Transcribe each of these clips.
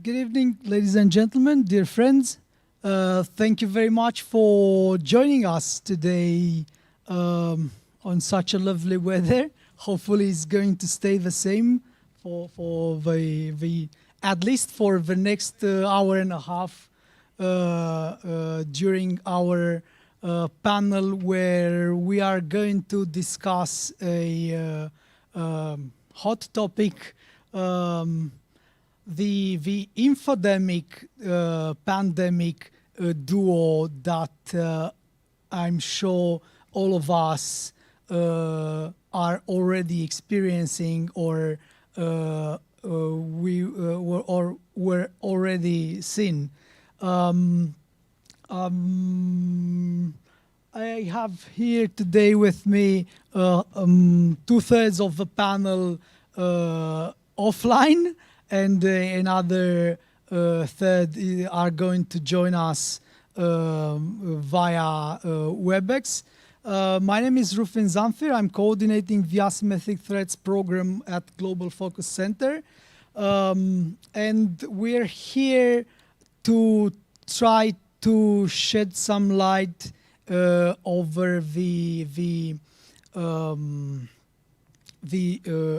Good evening, ladies and gentlemen, dear friends. Thank you very much for joining us today on such a lovely weather. Hopefully it's going to stay the same for the at least for the next hour and a half during our panel, where we are going to discuss a hot topic, the infodemic pandemic duo that I'm sure all of us are already experiencing, or were already seen. I have here today with me 2/3 of the panel offline, and another third are going to join us via WebEx. My name is Rufin Zamfir. I'm coordinating the Asymmetric Threats program at Global Focus Center. And we're here to try to shed some light over the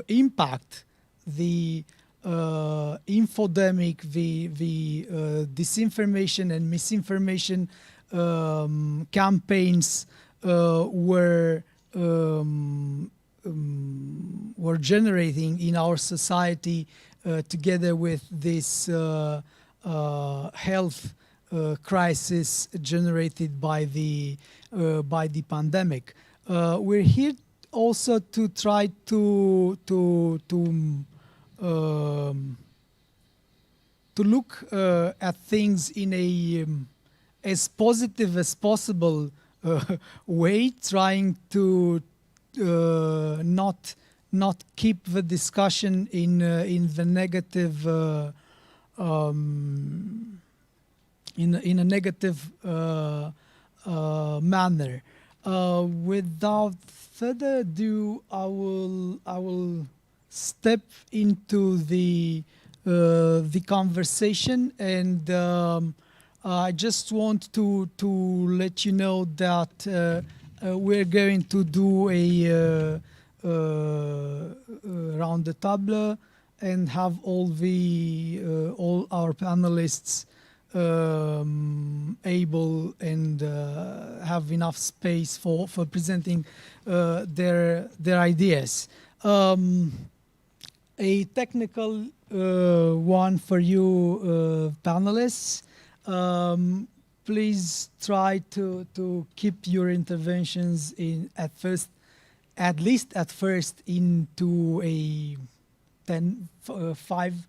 impact, the infodemic, the disinformation and misinformation campaigns were generating in our society, together with this health crisis generated by the pandemic. We're here also to try to look at things in a as positive as possible way, trying to not keep the discussion in the negative in a negative manner. Without further ado, I will step into the conversation, and I just want to let you know that we're going to do a round the table and have all our panelists able and have enough space for presenting their ideas. A technical one for you panelists. Please try to keep your interventions at least at first into a 5,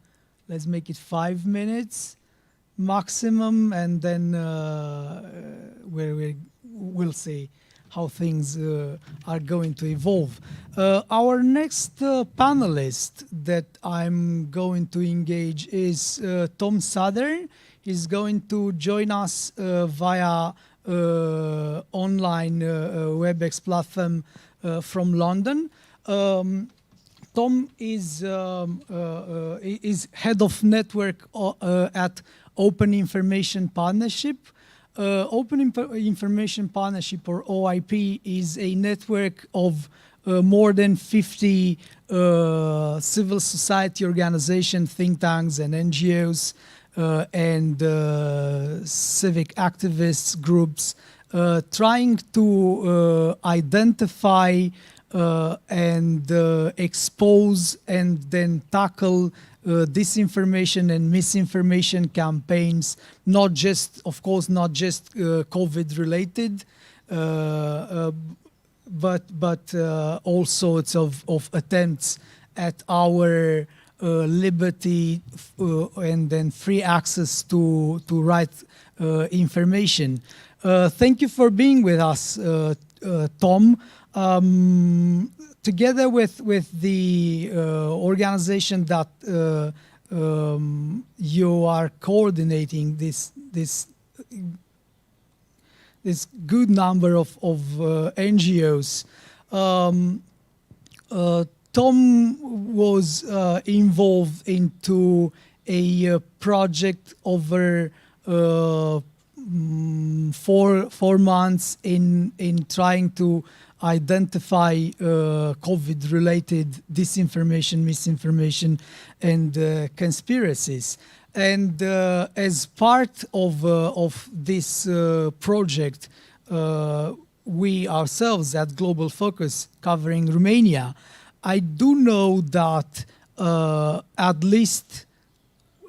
let's make it 5 minutes maximum, and then we'll see how things are going to evolve. Our next panelist that I'm going to engage is Tom Southern. He's going to join us via online WebEx platform from London. Tom is head of network at Open Information Partnership. Open Information Partnership, or OIP, is a network of more than 50 civil society organizations, think tanks, and NGOs, and civic activists groups, trying to identify and expose and then tackle disinformation and misinformation campaigns, not just COVID related, but all sorts of attempts at our liberty and then free access to right information. Thank you for being with us, Tom. Together with the organization that you are coordinating, this good number of NGOs, Tom was involved into a project over 4 months in trying to identify COVID-related disinformation, misinformation, and conspiracies. And as part of this project, we ourselves at Global Focus covering Romania, I do know that at least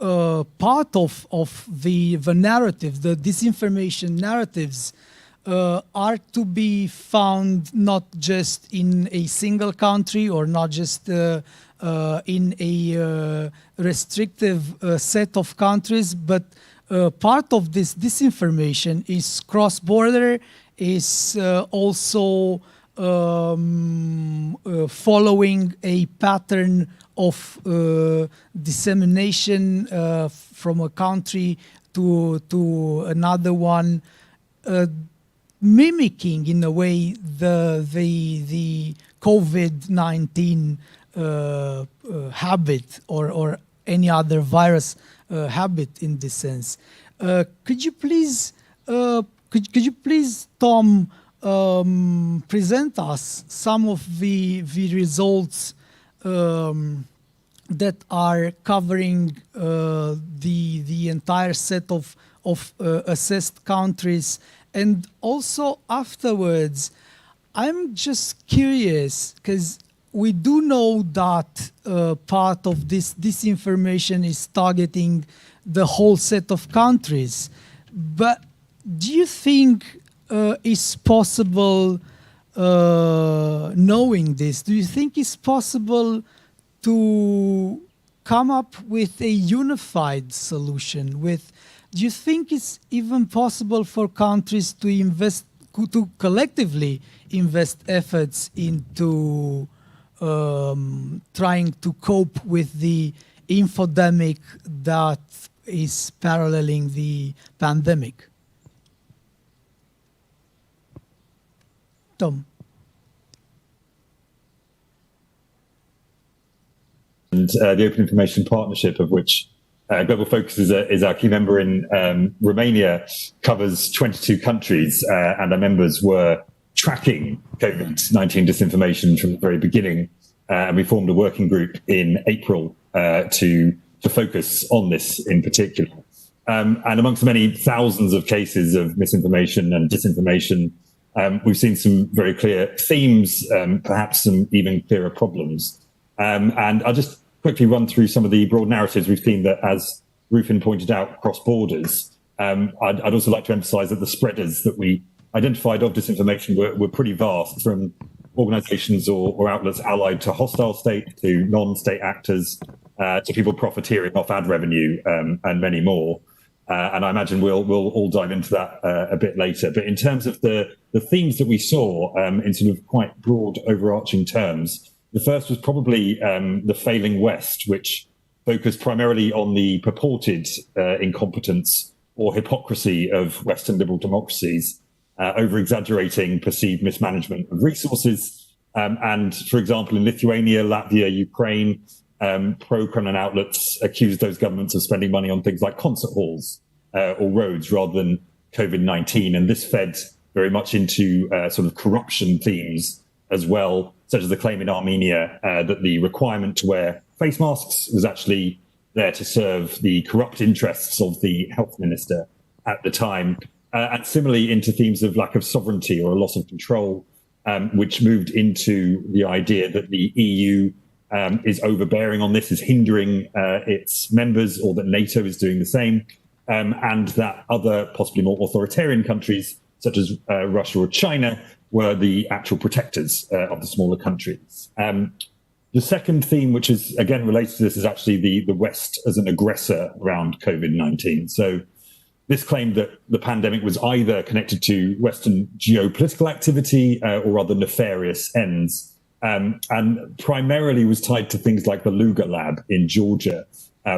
part of the narrative, the disinformation narratives, are to be found not just in a single country or not just in a restrictive set of countries, but part of this disinformation is cross-border, is also following a pattern of dissemination from a country to another one, mimicking in a way the COVID-19 habit or any other virus habit in this sense. Could you please, Tom, present us some of the results that are covering the entire set of assessed countries? And also afterwards, I'm just curious, because we do know that part of this disinformation is targeting the whole set of countries. But do you think it's possible, knowing this, do you think it's possible to come up with a unified solution? Do you think it's even possible for countries to collectively invest efforts into trying to cope with the infodemic that is paralleling the pandemic? Tom. And the Open Information Partnership, of which Global Focus is our key member in Romania, covers 22 countries, and our members were tracking COVID-19 disinformation from the very beginning. And we formed a working group in April to focus on this in particular. And amongst the many thousands of cases of misinformation and disinformation, we've seen some very clear themes, perhaps some even clearer problems. And I'll just quickly run through some of the broad narratives we've seen that, as Rufin pointed out, cross borders. I'd also like to emphasize that the spreaders that we identified of disinformation were pretty vast, from organizations or outlets allied to hostile state, to non-state actors, to people profiteering off ad revenue, and many more. And I imagine we'll all dive into that a bit later. But in terms of the themes that we saw, in sort of quite broad overarching terms, the first was probably the failing West, which focused primarily on the purported incompetence or hypocrisy of Western liberal democracies, over-exaggerating perceived mismanagement of resources. And, for example, in Lithuania, Latvia, Ukraine, pro-Kremlin outlets accused those governments of spending money on things like concert halls or roads rather than COVID-19. And this fed very much into sort of corruption themes as well, such as the claim in Armenia that the requirement to wear face masks was actually there to serve the corrupt interests of the health minister at the time. And similarly into themes of lack of sovereignty or a loss of control, which moved into the idea that the EU is overbearing on this, is hindering its members, or that NATO is doing the same, and that other possibly more authoritarian countries, such as Russia or China, were the actual protectors of the smaller countries. The second theme, which is again related to this, is actually the West as an aggressor around COVID-19. So this claimed that the pandemic was either connected to Western geopolitical activity or other nefarious ends, and primarily was tied to things like the Luga lab in Georgia,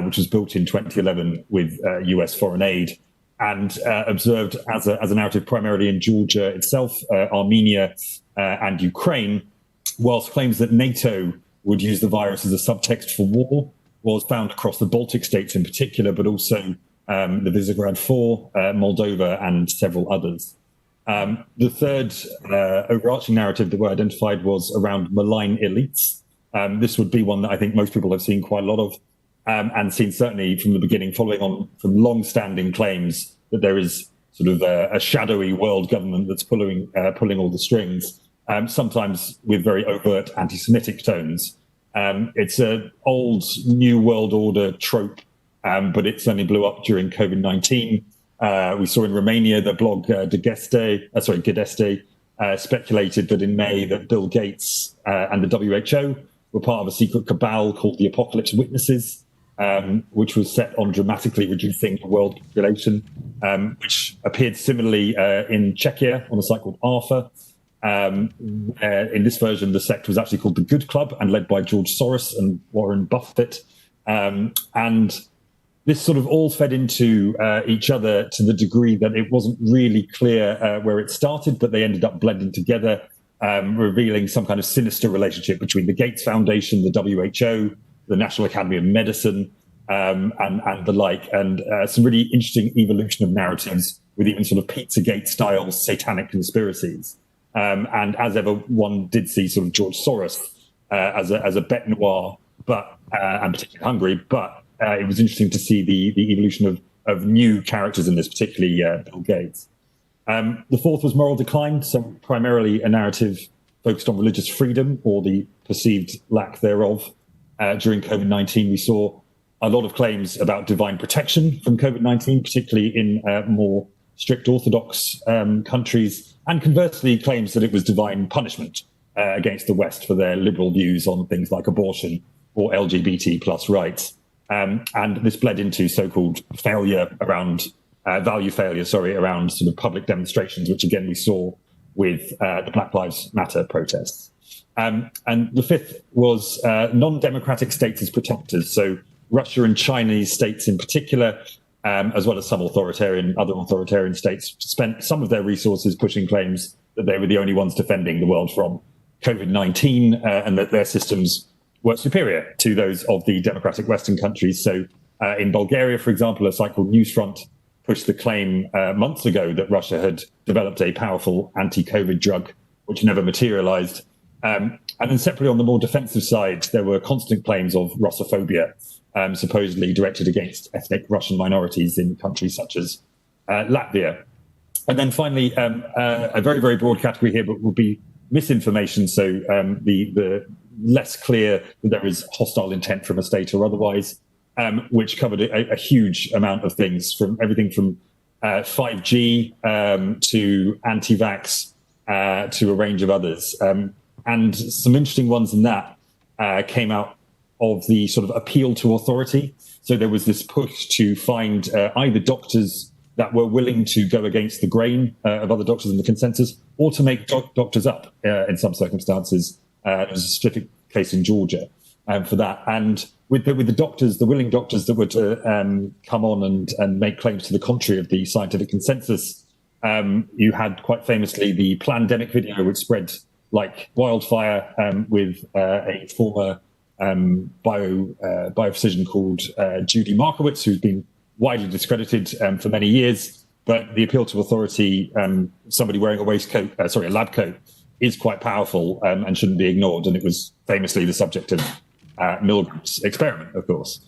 which was built in 2011 with US foreign aid, and observed as a narrative primarily in Georgia itself, Armenia, and Ukraine, whilst claims that NATO would use the virus as a subtext for war was found across the Baltic states in particular, but also the Visegrad Four, Moldova, and several others. The third overarching narrative that were identified was around malign elites. This would be one that I think most people have seen quite a lot of, and seen certainly from the beginning, following on from long-standing claims that there is sort of a shadowy world government that's pulling all the strings, sometimes with very overt anti-Semitic tones. It's an old New World Order trope, but it certainly blew up during COVID-19. We saw in Romania the blog Gădeste speculated that in May that Bill Gates and the WHO were part of a secret cabal called the Apocalypse Witnesses, which was set on dramatically reducing the world population, which appeared similarly in Czechia on a site called ARFA. In this version, the sect was actually called the Good Club and led by George Soros and Warren Buffett. And this sort of all fed into each other to the degree that it wasn't really clear where it started, but they ended up blending together, revealing some kind of sinister relationship between the Gates Foundation, the WHO, the National Academy of Medicine, and the like, and some really interesting evolution of narratives with even sort of Pizzagate-style satanic conspiracies. And as ever, one did see sort of George Soros as a bête noire, but and particularly Hungary, but it was interesting to see the evolution of new characters in this, particularly Bill Gates. The fourth was moral decline, so primarily a narrative focused on religious freedom or the perceived lack thereof. During COVID-19, we saw a lot of claims about divine protection from COVID-19, particularly in more strict Orthodox countries, and conversely claims that it was divine punishment against the West for their liberal views on things like abortion or LGBT plus rights. And this bled into so-called value failure around sort of public demonstrations, which again we saw with the Black Lives Matter protests. And the fifth was non-democratic states as protectors. So Russia and Chinese states in particular, as well as some other authoritarian states, spent some of their resources pushing claims that they were the only ones defending the world from COVID-19 and that their systems were superior to those of the democratic Western countries. So in Bulgaria, for example, a site called Newsfront pushed the claim months ago that Russia had developed a powerful anti-COVID drug, which never materialized. And then separately on the more defensive side, there were constant claims of Russophobia, supposedly directed against ethnic Russian minorities in countries such as Latvia. And then finally, a very, very broad category here, but will be misinformation. So the less clear that there is hostile intent from a state or otherwise, which covered a huge amount of things, from everything from 5G to anti-vax to a range of others. And some interesting ones in that came out of the sort of appeal to authority. So there was this push to find either doctors that were willing to go against the grain of other doctors in the consensus, or to make doctors up in some circumstances. There was a specific case in Georgia for that. And with the doctors, the willing doctors that were to come on and make claims to the contrary of the scientific consensus, you had quite famously the Plandemic video, which spread like wildfire with a former biophysician called Judy Markowitz, who's been widely discredited for many years. But the appeal to authority, somebody wearing a lab coat, is quite powerful and shouldn't be ignored. And it was famously the subject of Milgram's experiment, of course.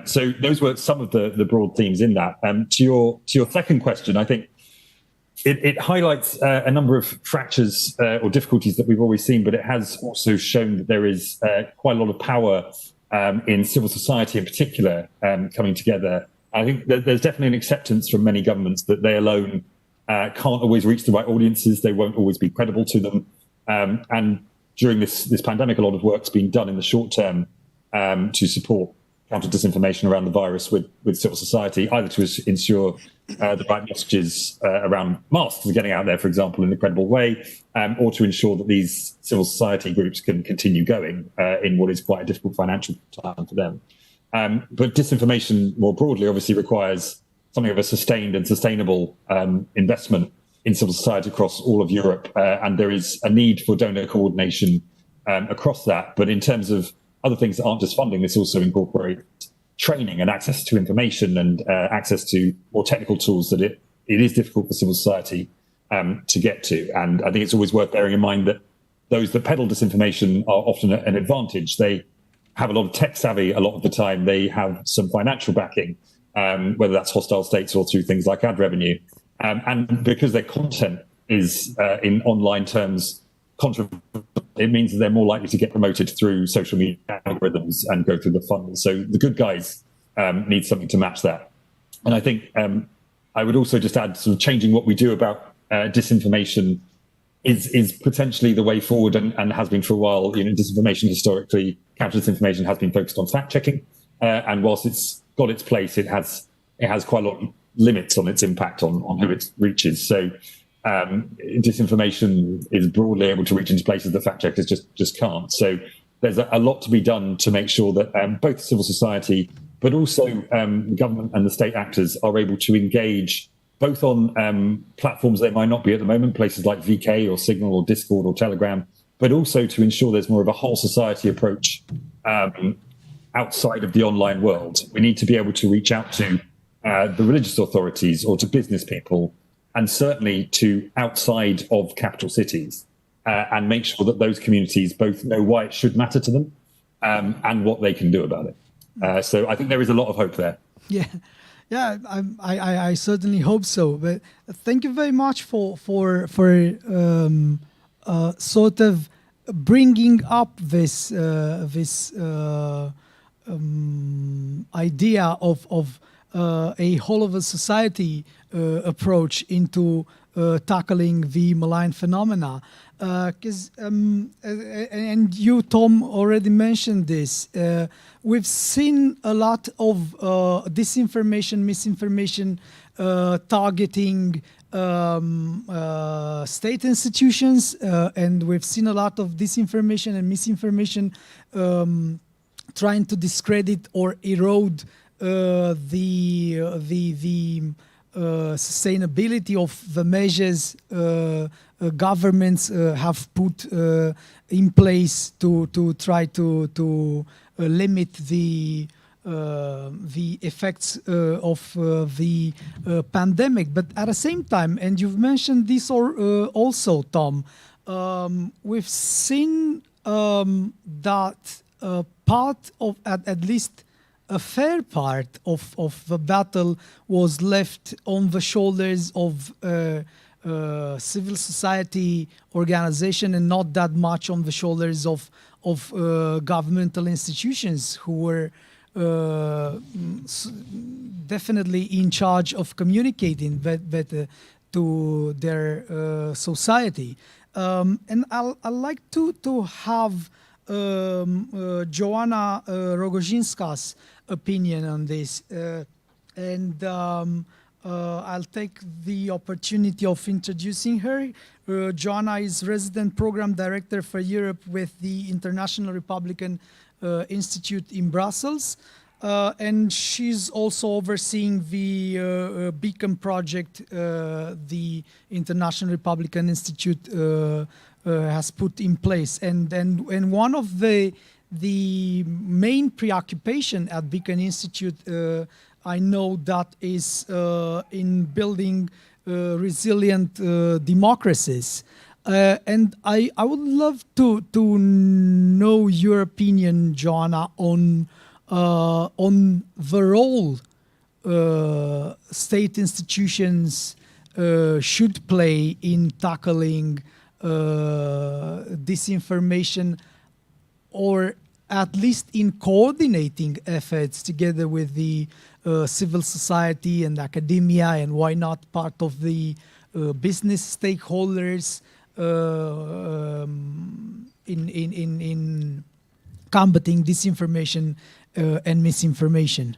So those were some of the broad themes in that. To your second question, I think it highlights a number of fractures or difficulties that we've always seen, but it has also shown that there is quite a lot of power in civil society in particular coming together. I think that there's definitely an acceptance from many governments that they alone can't always reach the right audiences. They won't always be credible to them. And during this pandemic, a lot of work's been done in the short term to support counter disinformation around the virus with civil society, either to ensure the right messages around masks are getting out there, for example, in a credible way, or to ensure that these civil society groups can continue going in what is quite a difficult financial time for them. But disinformation more broadly obviously requires something of a sustained and sustainable investment in civil society across all of Europe. And there is a need for donor coordination across that. But in terms of other things that aren't just funding. This also incorporates training and access to information and access to more technical tools that it is difficult for civil society to get to. And I think it's always worth bearing in mind that those that peddle disinformation are often at an advantage. They have a lot of tech savvy a lot of the time. They have some financial backing, whether that's hostile states or through things like ad revenue. And because their content is in online terms controversial, it means that they're more likely to get promoted through social media algorithms and go through the funnel. So the good guys need something to match that. And I think I would also just add, sort of changing what we do about disinformation is potentially the way forward, and has been for a while. Disinformation historically, counter disinformation has been focused on fact checking, and whilst it's got its place, it has quite a lot of limits on its impact on who it reaches. So disinformation is broadly able to reach into places that fact checkers just can't. So there's a lot to be done to make sure that both civil society, but also the government and the state actors are able to engage both on platforms they might not be at the moment, places like VK or Signal or Discord or Telegram, but also to ensure there's more of a whole society approach outside of the online world. We need to be able to reach out to the religious authorities or to business people, and certainly to outside of capital cities, and make sure that those communities both know why it should matter to them and what they can do about it. So I think there is a lot of hope there. Yeah, I certainly hope so. But thank you very much for sort of bringing up this idea of a whole of a society approach into tackling the malign phenomena. Because and you, Tom, already mentioned this. We've seen a lot of disinformation, misinformation, targeting state institutions, and we've seen a lot of disinformation and misinformation trying to discredit or erode the sustainability of the measures governments have put in place to try to limit the effects of the pandemic. But at the same time, and you've mentioned this also, Tom, we've seen that part of, at least a fair part of the battle was left on the shoulders of civil society organization, and not that much on the shoulders of governmental institutions who were definitely in charge of communicating better to their society. And I'd like to have Joanna Rohozinska's opinion on this. And I'll take the opportunity of introducing her. Joanna is Resident Program Director for Europe with the International Republican Institute in Brussels. And she's also overseeing the Beacon project the International Republican Institute has put in place. And one of the main preoccupation at Beacon Institute, I know that is in building resilient democracies. And I would love to know your opinion, Joanna, on the role state institutions should play in tackling disinformation, or at least in coordinating efforts together with the civil society and academia, and why not part of the business stakeholders in combating disinformation and misinformation.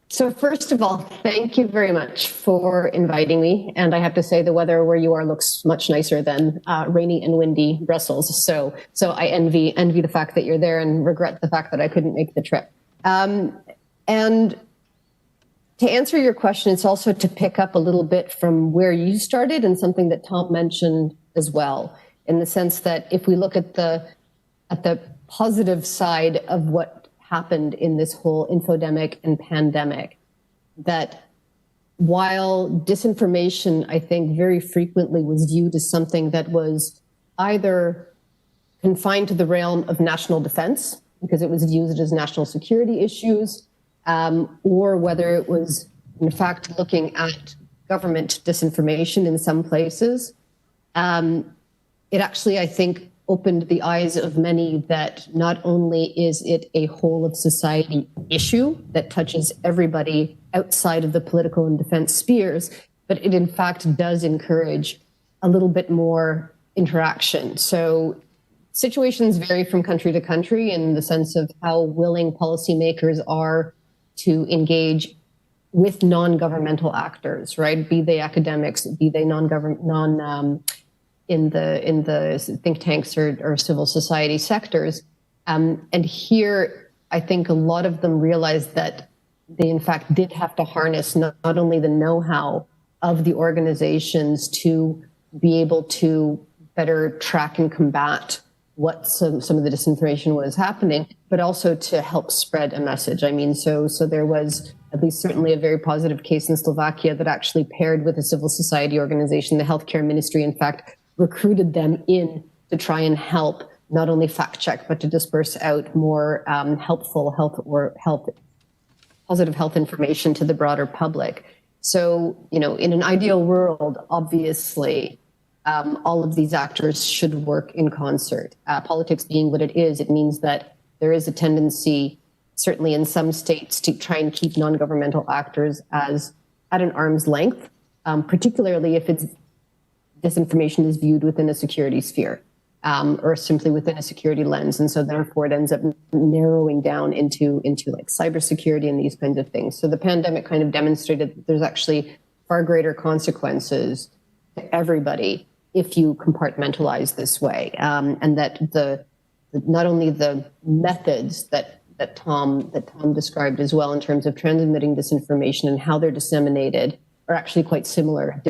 So first of all, thank you very much for inviting me. And I have to say the weather where you are looks much nicer than rainy and windy Brussels. So I envy the fact that you're there and regret the fact that I couldn't make the trip. And to to answer your question, it's also to pick up a little bit from where you started and something that Tom mentioned as well, in the sense that if we look at the positive side of what happened in this whole infodemic and pandemic, that while disinformation, I think, very frequently was viewed as something that was either confined to the realm of national defense, because it was viewed as national security issues, or whether it was, in fact, looking at government disinformation in some places, it actually, I think, opened the eyes of many that not only is it a whole of society issue that touches everybody outside of the political and defense spheres, but it in fact does encourage a little bit more interaction. So situations vary from country to country in the sense of how willing policymakers are to engage with non-governmental actors, right? Be they academics, be they in the think tanks or civil society sectors. And here, I think a lot of them realized that they in fact did have to harness not only the know-how of the organizations to be able to better track and combat what some of the disinformation was happening, but also to help spread a message. I mean, so there was at least certainly a very positive case in Slovakia that actually paired with a civil society organization. The healthcare ministry, in fact, recruited them in to try and help not only fact check, but to disperse out more positive health information to the broader public. So, in an ideal world, obviously, all of these actors should work in concert. Politics being what it is, it means that there is a tendency, certainly in some states, to try and keep non-governmental actors at an arm's length, particularly if disinformation is viewed within a security sphere or simply within a security lens. And so therefore it ends up narrowing down into like cybersecurity and these kinds of things. So the pandemic kind of demonstrated that there's actually far greater consequences to everybody if you compartmentalize this way. And that not only the methods that Tom described as well in terms of transmitting disinformation and how they're disseminated are actually quite similar,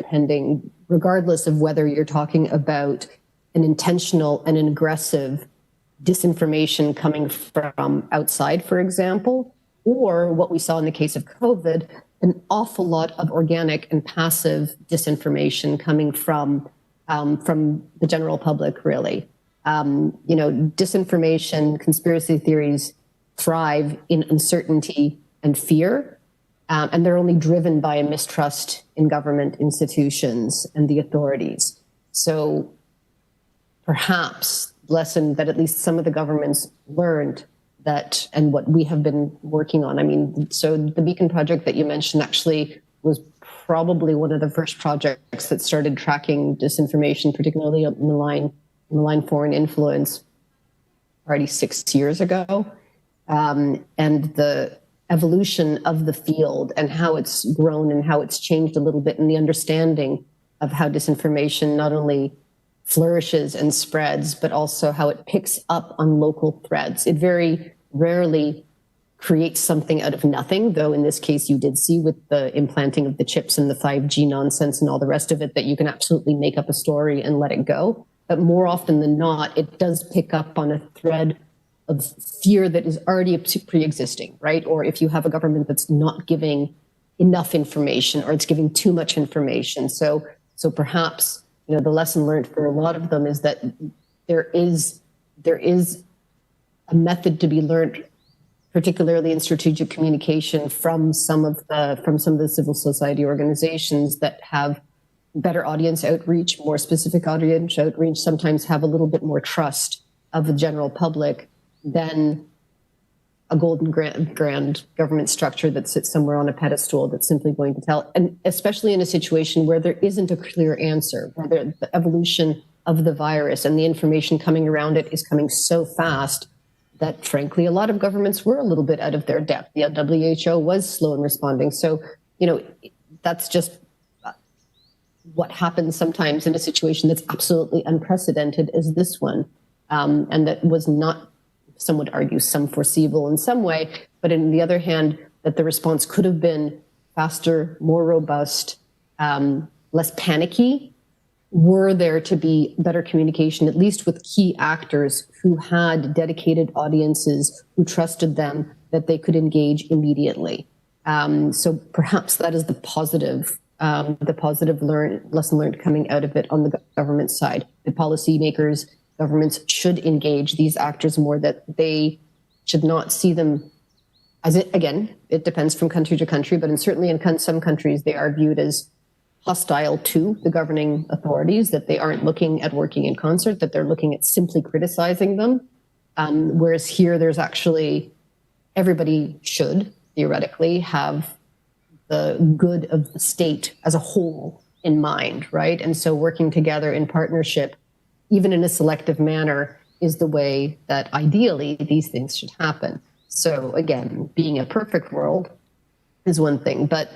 regardless of whether you're talking about an intentional and an aggressive disinformation coming from outside, for example, or what we saw in the case of COVID, an awful lot of organic and passive disinformation coming from the general public, really. Disinformation, conspiracy theories thrive in uncertainty and fear. And they're only driven by a mistrust in government institutions and the authorities. So perhaps the lesson that at least some of the governments learned that, and what we have been working on. I mean, so the Beacon project that you mentioned actually was probably one of the first projects that started tracking disinformation, particularly in the line foreign influence, already 6 years ago. And the evolution of the field and how it's grown and how it's changed a little bit, and the understanding of how disinformation not only flourishes and spreads, but also how it picks up on local threads. It very rarely creates something out of nothing, though in this case you did see with the implanting of the chips and the 5G nonsense and all the rest of it that you can absolutely make up a story and let it go. But more often than not, it does pick up on a thread of fear that is already pre-existing, right? Or if you have a government that's not giving enough information or it's giving too much information. So perhaps, the lesson learned for a lot of them is that there is a method to be learned, particularly in strategic communication from some of the civil society organizations that have better audience outreach, more specific audience outreach, sometimes have a little bit more trust of the general public than a golden grand government structure that sits somewhere on a pedestal that's simply going to tell. And especially in a situation where there isn't a clear answer, where the evolution of the virus and the information coming around it is coming so fast that, frankly, a lot of governments were a little bit out of their depth. The WHO was slow in responding. So, that's just what happens sometimes in a situation that's absolutely unprecedented as this one. And that was not, some would argue, some foreseeable in some way, but on the other hand, that the response could have been faster, more robust, less panicky, were there to be better communication, at least with key actors who had dedicated audiences, who trusted them, that they could engage immediately. So perhaps that is the positive lesson learned coming out of it on the government side. The policymakers, governments should engage these actors more, that they should not see them as it, again, it depends from country to country, but certainly in some countries, they are viewed as hostile to the governing authorities, that they aren't looking at working in concert, that they're looking at simply criticizing them. Whereas here, there's actually, everybody should theoretically have the good of the state as a whole in mind, right? And so working together in partnership, even in a selective manner, is the way that ideally these things should happen. So again, being a perfect world is one thing, but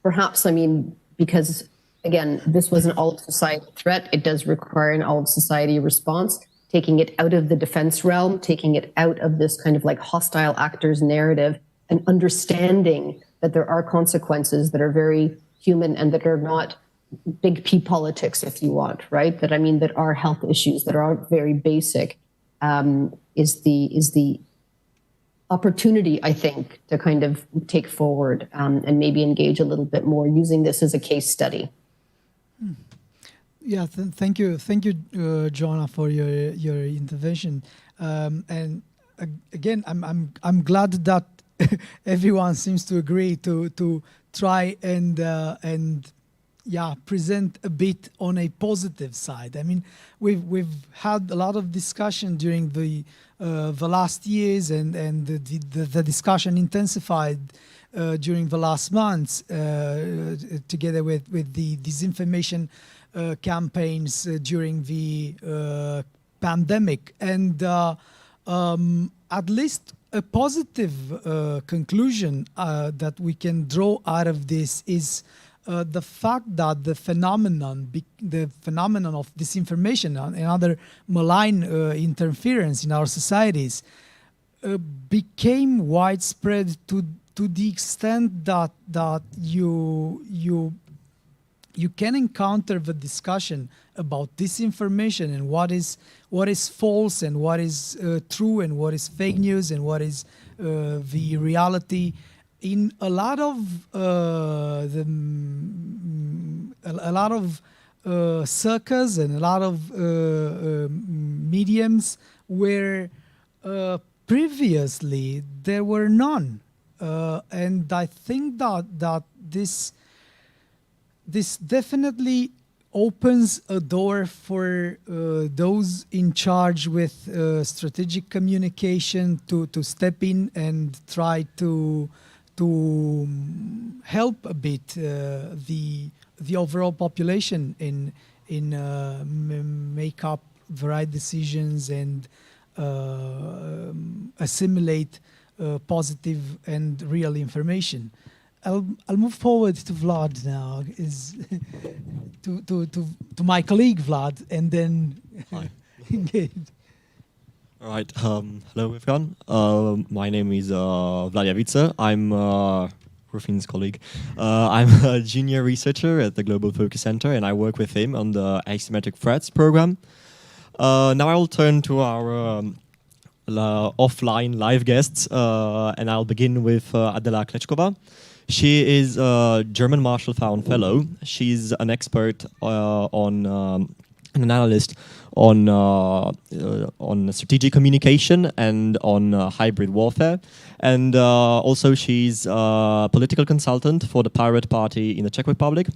perhaps, I mean, because again, this was an all-of-society threat, it does require an all-of-society response, taking it out of the defense realm, taking it out of this kind of like hostile actors narrative, and understanding that there are consequences that are very human and that are not big P politics, if you want, right? That, I mean, that are health issues that are very basic, is the opportunity, I think, to kind of take forward and maybe engage a little bit more using this as a case study. Yeah, thank you, Joanna, for your intervention. And again, I'm glad that everyone seems to agree to try and present a bit on a positive side. I mean, we've had a lot of discussion during the last years, and the discussion intensified during the last months, together with the disinformation campaigns during the pandemic, and at least a positive conclusion that we can draw out of this is the fact that the phenomenon of disinformation and other malign interference in our societies became widespread to the extent that you can encounter the discussion about disinformation and what is false and what is true and what is fake news and what is the reality in a lot of circles and a lot of mediums where previously there were none, and I think that this definitely opens a door for those in charge with strategic communication to step in and try to help a bit the overall population in make up the right decisions and assimilate positive and real information. I'll move forward to Vlad now, to my colleague Vlad, and then engage. All right. Hello, everyone. My name is Vlad Iaviță. I'm Rufin's colleague. I'm a junior researcher at the Global Focus Center, and I work with him on the Asymmetric Threats program. Now I will turn to our offline live guests, and I'll begin with Adela Kleckova. She is a German Marshall Fund Fellow. She's an expert an analyst on strategic communication and on hybrid warfare. And also she's a political consultant for the Pirate Party in the Czech Republic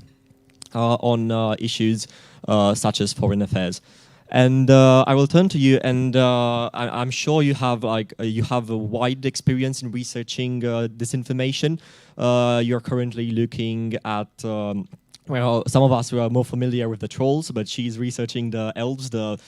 on issues such as foreign affairs. And I will turn to you, and I'm sure you have a wide experience in researching disinformation. You're currently looking at well, some of us who are more familiar with the trolls, but she's researching the elves, the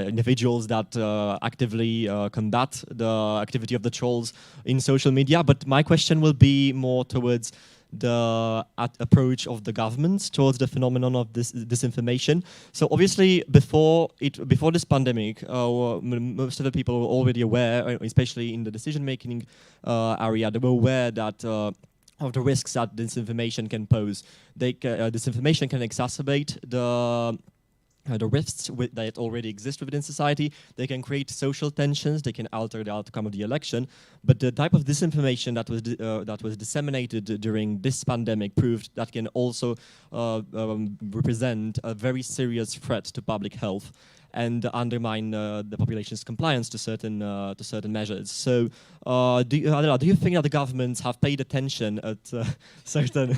individuals that actively combat the activity of the trolls in social media. But my question will be more towards the approach of the governments towards the phenomenon of this disinformation. So obviously, before this pandemic, most of the people were already aware, especially in the decision-making area, they were aware that the risks that disinformation can pose. Disinformation can exacerbate the risks that already exist within society. They can create social tensions. They can alter the outcome of the election. But the type of disinformation that was disseminated during this pandemic proved that can also represent a very serious threat to public health and undermine the population's compliance to certain measures. So, Adela, do you think that the governments have paid attention at certain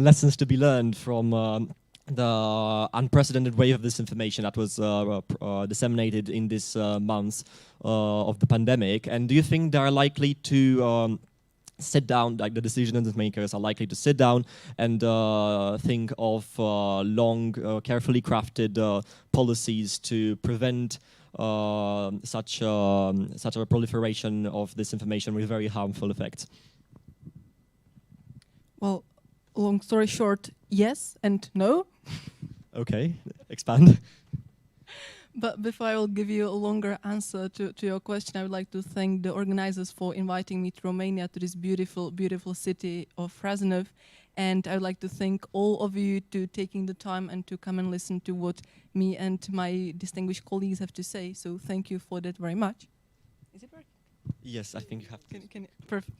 lessons to be learned from the unprecedented wave of disinformation that was disseminated in this months of the pandemic? And do you think they are likely to sit down, like the decision makers are likely to sit down and think of long, carefully crafted policies to prevent such a proliferation of disinformation with very harmful effects? Well, long story short, yes and no. Okay, expand. But before I will give you a longer answer to your question, I would like to thank the organizers for inviting me to Romania, to this beautiful, beautiful city of Râșnov. And I would like to thank all of you to taking the time and to come and listen to what me and my distinguished colleagues have to say. So thank you for that very much. Is it working? Yes, I think you have to. Can perfect.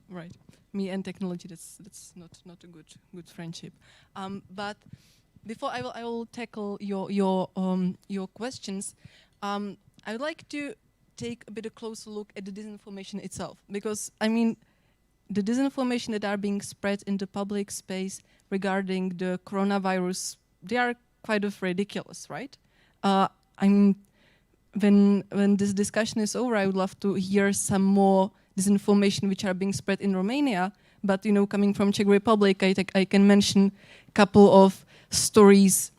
Right. Me and technology, that's not a good friendship. But before I will tackle your questions, I would like to take a bit of closer look at the disinformation itself, because I mean, the disinformation that are being spread in the public space regarding the coronavirus, they are quite of ridiculous, right? I mean, when this discussion is over, I would love to hear some more disinformation which are being spread in Romania. But, you know, coming from Czech Republic, I can mention a couple of stories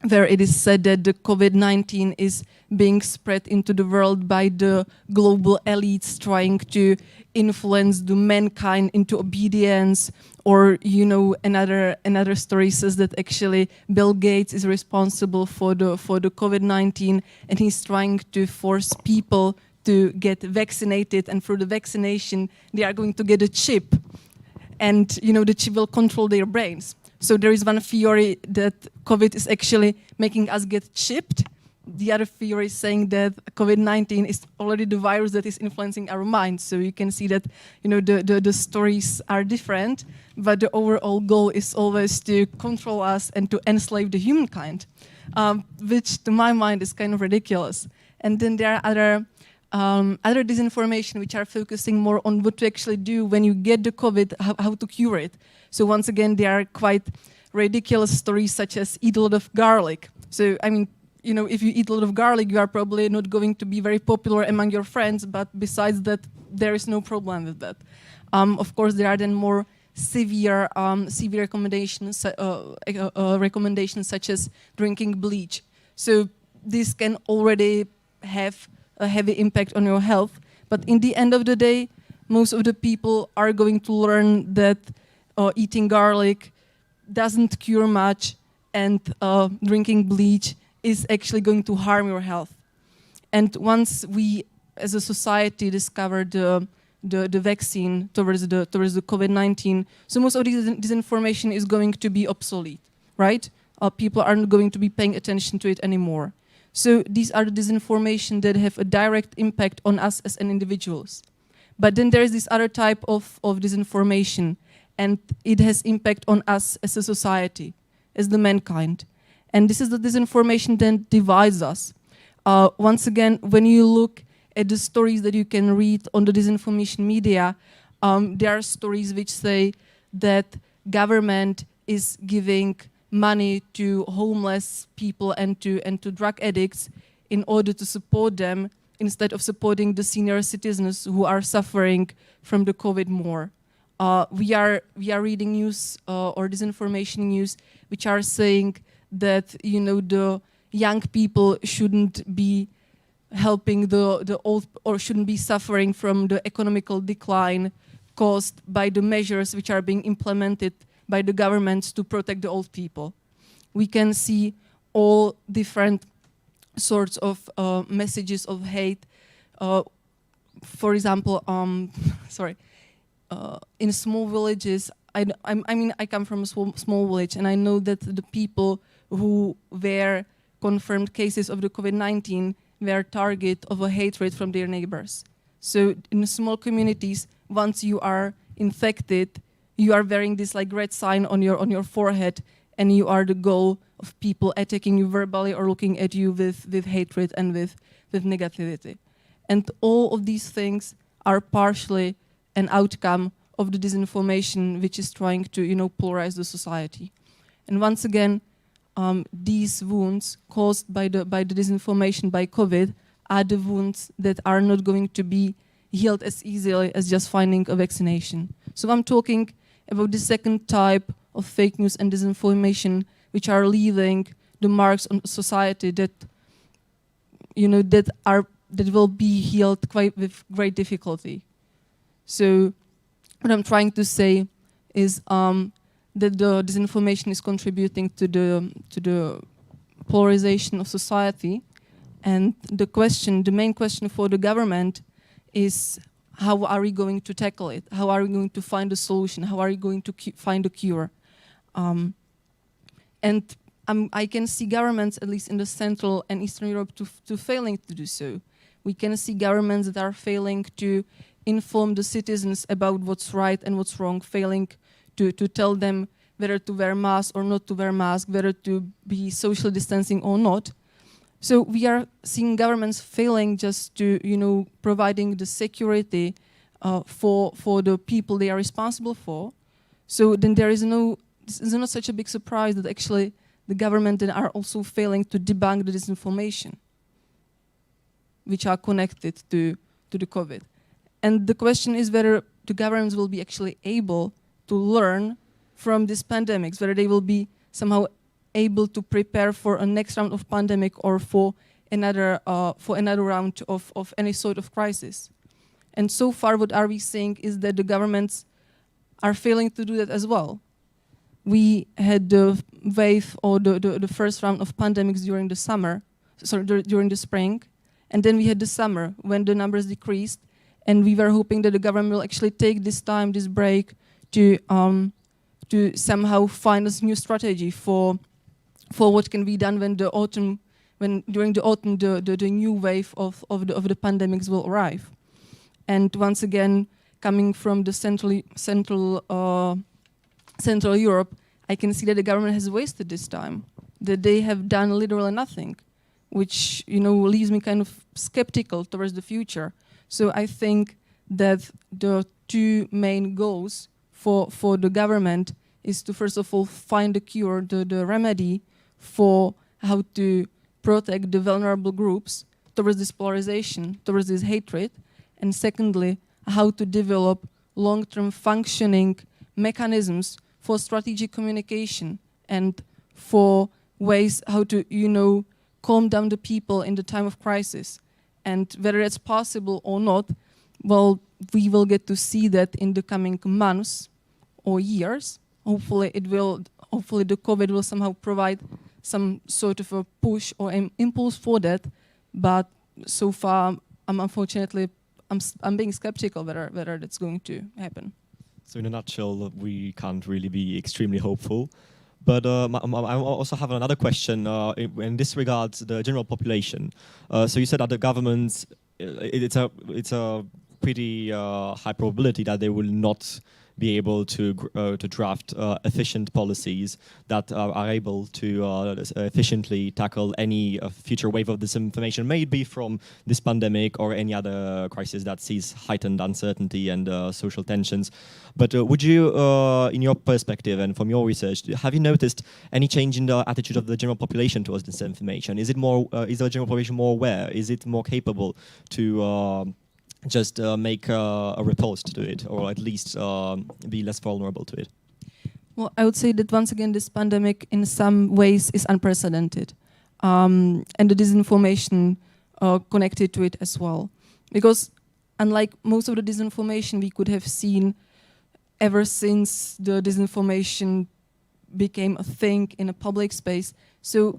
where it is said that the COVID-19 is being spread into the world by the global elites trying to influence the mankind into obedience. Or, you know, another story says that actually Bill Gates is responsible for the COVID-19, and he's trying to force people to get vaccinated, and through the vaccination they are going to get a chip, and you know the chip will control their brains. So there is one theory that COVID is actually making us get chipped. The other theory is saying that COVID-19 is already the virus that is influencing our minds. So you can see that, you know, the stories are different, but the overall goal is always to control us and to enslave the humankind, which to my mind is kind of ridiculous. And then there are other disinformation which are focusing more on what to actually do when you get the COVID, how to cure it. So once again, there are quite ridiculous stories such as eat a lot of garlic. So, I mean, you know, if you eat a lot of garlic, you are probably not going to be very popular among your friends, but besides that, there is no problem with that. Of course, there are then more severe recommendations such as drinking bleach. So this can already have a heavy impact on your health. But in the end of the day, most of the people are going to learn that eating garlic doesn't cure much, and drinking bleach is actually going to harm your health. And once we, as a society, discover the vaccine towards the COVID-19, so most of this information is going to be obsolete, right? People aren't going to be paying attention to it anymore. So these are the disinformation that have a direct impact on us as an individuals. But then there is this other type of disinformation, and it has impact on us as a society, as the mankind. And this is the disinformation that divides us. Once again, when you look at the stories that you can read on the disinformation media, there are stories which say that government is giving money to homeless people and to drug addicts in order to support them, instead of supporting the senior citizens who are suffering from the COVID more. We are reading news or disinformation news which are saying that, you know, the young people shouldn't be helping the old, or shouldn't be suffering from the economical decline caused by the measures which are being implemented by the governments to protect the old people. We can see all different sorts of messages of hate. For example, in small villages, I mean, I come from a small village, and I know that the people who were confirmed cases of the COVID-19 were target of a hatred from their neighbors. So in small communities, once you are infected, you are wearing this like red sign on your forehead, and you are the goal of people attacking you verbally or looking at you with hatred and with negativity. And all of these things are partially an outcome of the disinformation, which is trying to, polarize the society. And once again, these wounds caused by the disinformation, by COVID, are the wounds that are not going to be healed as easily as just finding a vaccination. So I'm talking about the second type of fake news and disinformation, which are leaving the marks on society that, that will be healed with great difficulty. So what I'm trying to say is that the disinformation is contributing to the polarization of society, and the main question for the government is, how are we going to tackle it? How are we going to find a solution? How are we going to find a cure? I can see governments, at least in the Central and Eastern Europe, to failing to do so. We can see governments that are failing to inform the citizens about what's right and what's wrong, failing to tell them whether to wear masks or not to wear masks, whether to be social distancing or not. So we are seeing governments failing just to, providing the security for the people they are responsible for. So then this is not such a big surprise that actually the government then are also failing to debunk the disinformation, which are connected to the COVID. And the question is whether the governments will be actually able to learn from these pandemics, whether they will be somehow able to prepare for a next round of pandemic or for another round of any sort of crisis. And so far what are we seeing is that the governments are failing to do that as well. We had the wave or the first round of pandemics during the summer, during the spring, and then we had the summer when the numbers decreased, and we were hoping that the government will actually take this time, this break, to somehow find a new strategy for what can be done when during the autumn the new wave of the pandemics will arrive. And once again, coming from the Central Europe, I can see that the government has wasted this time, that they have done literally nothing, which leaves me kind of skeptical towards the future. So I think that the two main goals for the government is to first of all find the cure, the remedy for how to protect the vulnerable groups towards this polarization, towards this hatred, and secondly, how to develop long-term functioning mechanisms for strategic communication and for ways how to, calm down the people in the time of crisis. And whether it's possible or not, well, we will get to see that in the coming months or years. Hopefully the COVID will somehow provide some sort of a push or an impulse for that. But so far, I'm being skeptical whether that's going to happen. So in a nutshell, we can't really be extremely hopeful. But I also have another question in this regards the general population. So you said that the governments, it's a pretty high probability that they will not be able to draft efficient policies that are able to efficiently tackle any future wave of disinformation, maybe from this pandemic or any other crisis that sees heightened uncertainty and social tensions. But would you, in your perspective and from your research, have you noticed any change in the attitude of the general population towards disinformation? Is it more? Is the general population more aware? Is it more capable to just make a repulse to it, or at least be less vulnerable to it? Well, I would say that once again, this pandemic in some ways is unprecedented, and the disinformation connected to it as well. Because unlike most of the disinformation we could have seen ever since the disinformation became a thing in a public space, so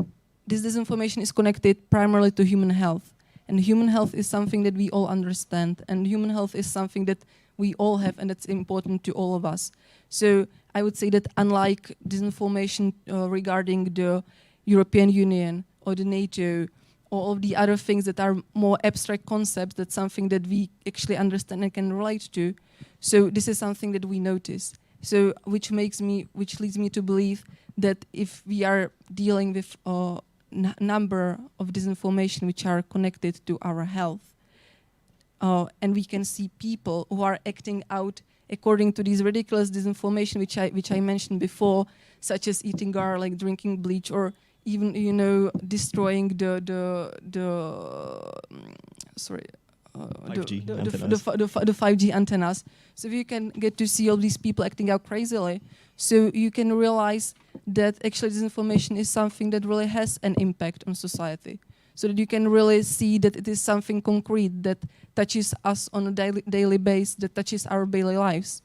this disinformation is connected primarily to human health. And human health is something that we all understand. And human health is something that we all have, and it's important to all of us. So I would say that unlike disinformation regarding the European Union or the NATO or all of the other things that are more abstract concepts, that's something that we actually understand and can relate to. So this is something that we notice. So which leads me to believe that if we are dealing with a number of disinformation which are connected to our health, and we can see people who are acting out according to these ridiculous disinformation which I mentioned before, such as eating garlic, drinking bleach, or even destroying the 5G antennas. So you can get to see all these people acting out crazily. So you can realize that actually disinformation is something that really has an impact on society. So that you can really see that it is something concrete that touches us on a daily basis, that touches our daily lives.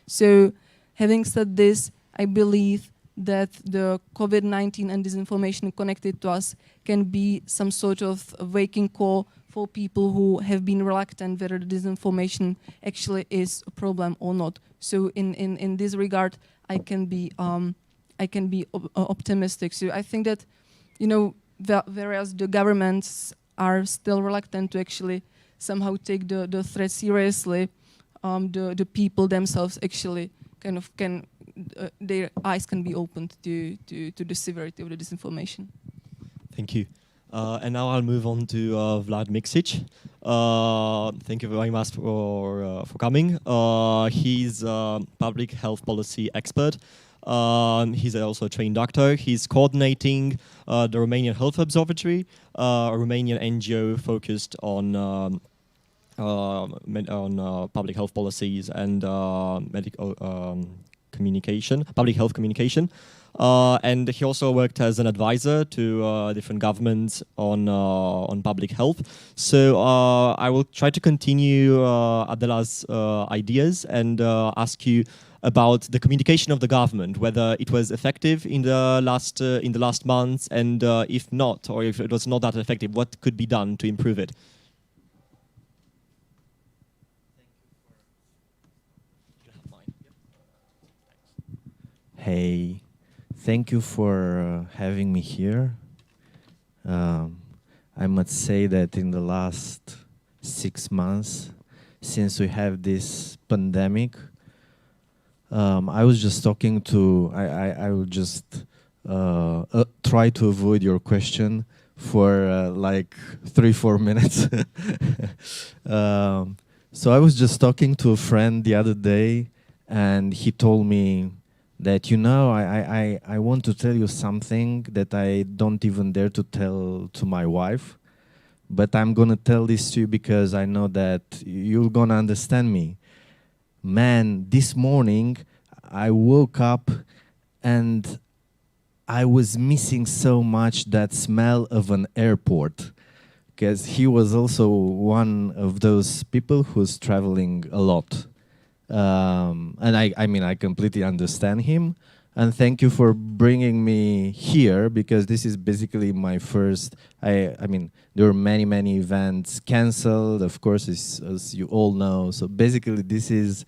So having said this, I believe that the COVID-19 and disinformation connected to us can be some sort of waking call for people who have been reluctant whether the disinformation actually is a problem or not. So in this regard, I can be optimistic. So I think that, whereas the governments are still reluctant to actually somehow take the threat seriously, the people themselves actually their eyes can be opened to the severity of the disinformation. Thank you. And now I'll move on to Vlad Mixich. Thank you very much for coming. He's a public health policy expert. He's also a trained doctor. He's coordinating the Romanian Health Observatory, a Romanian NGO focused on public health policies and medical communication, public health communication. And he also worked as an advisor to different governments on public health. So I will try to continue Adela's ideas and ask you about the communication of the government, whether it was effective in the last months, and if not, or if it was not that effective, what could be done to improve it? Hey, thank you for having me here. I must say that in the last 6 months, since we have this pandemic, I was just talking to, I will just try to avoid your question for like 3-4 minutes. So I was just talking to a friend the other day, and he told me that, I want to tell you something that I don't even dare to tell to my wife, but I'm gonna tell this to you because I know that you're gonna understand me. Man, this morning I woke up and I was missing so much that smell of an airport, because he was also one of those people who's traveling a lot. And I completely understand him, and thank you for bringing me here, because this is basically my first. I mean, there were many events canceled, of course, as you all know. So basically, this is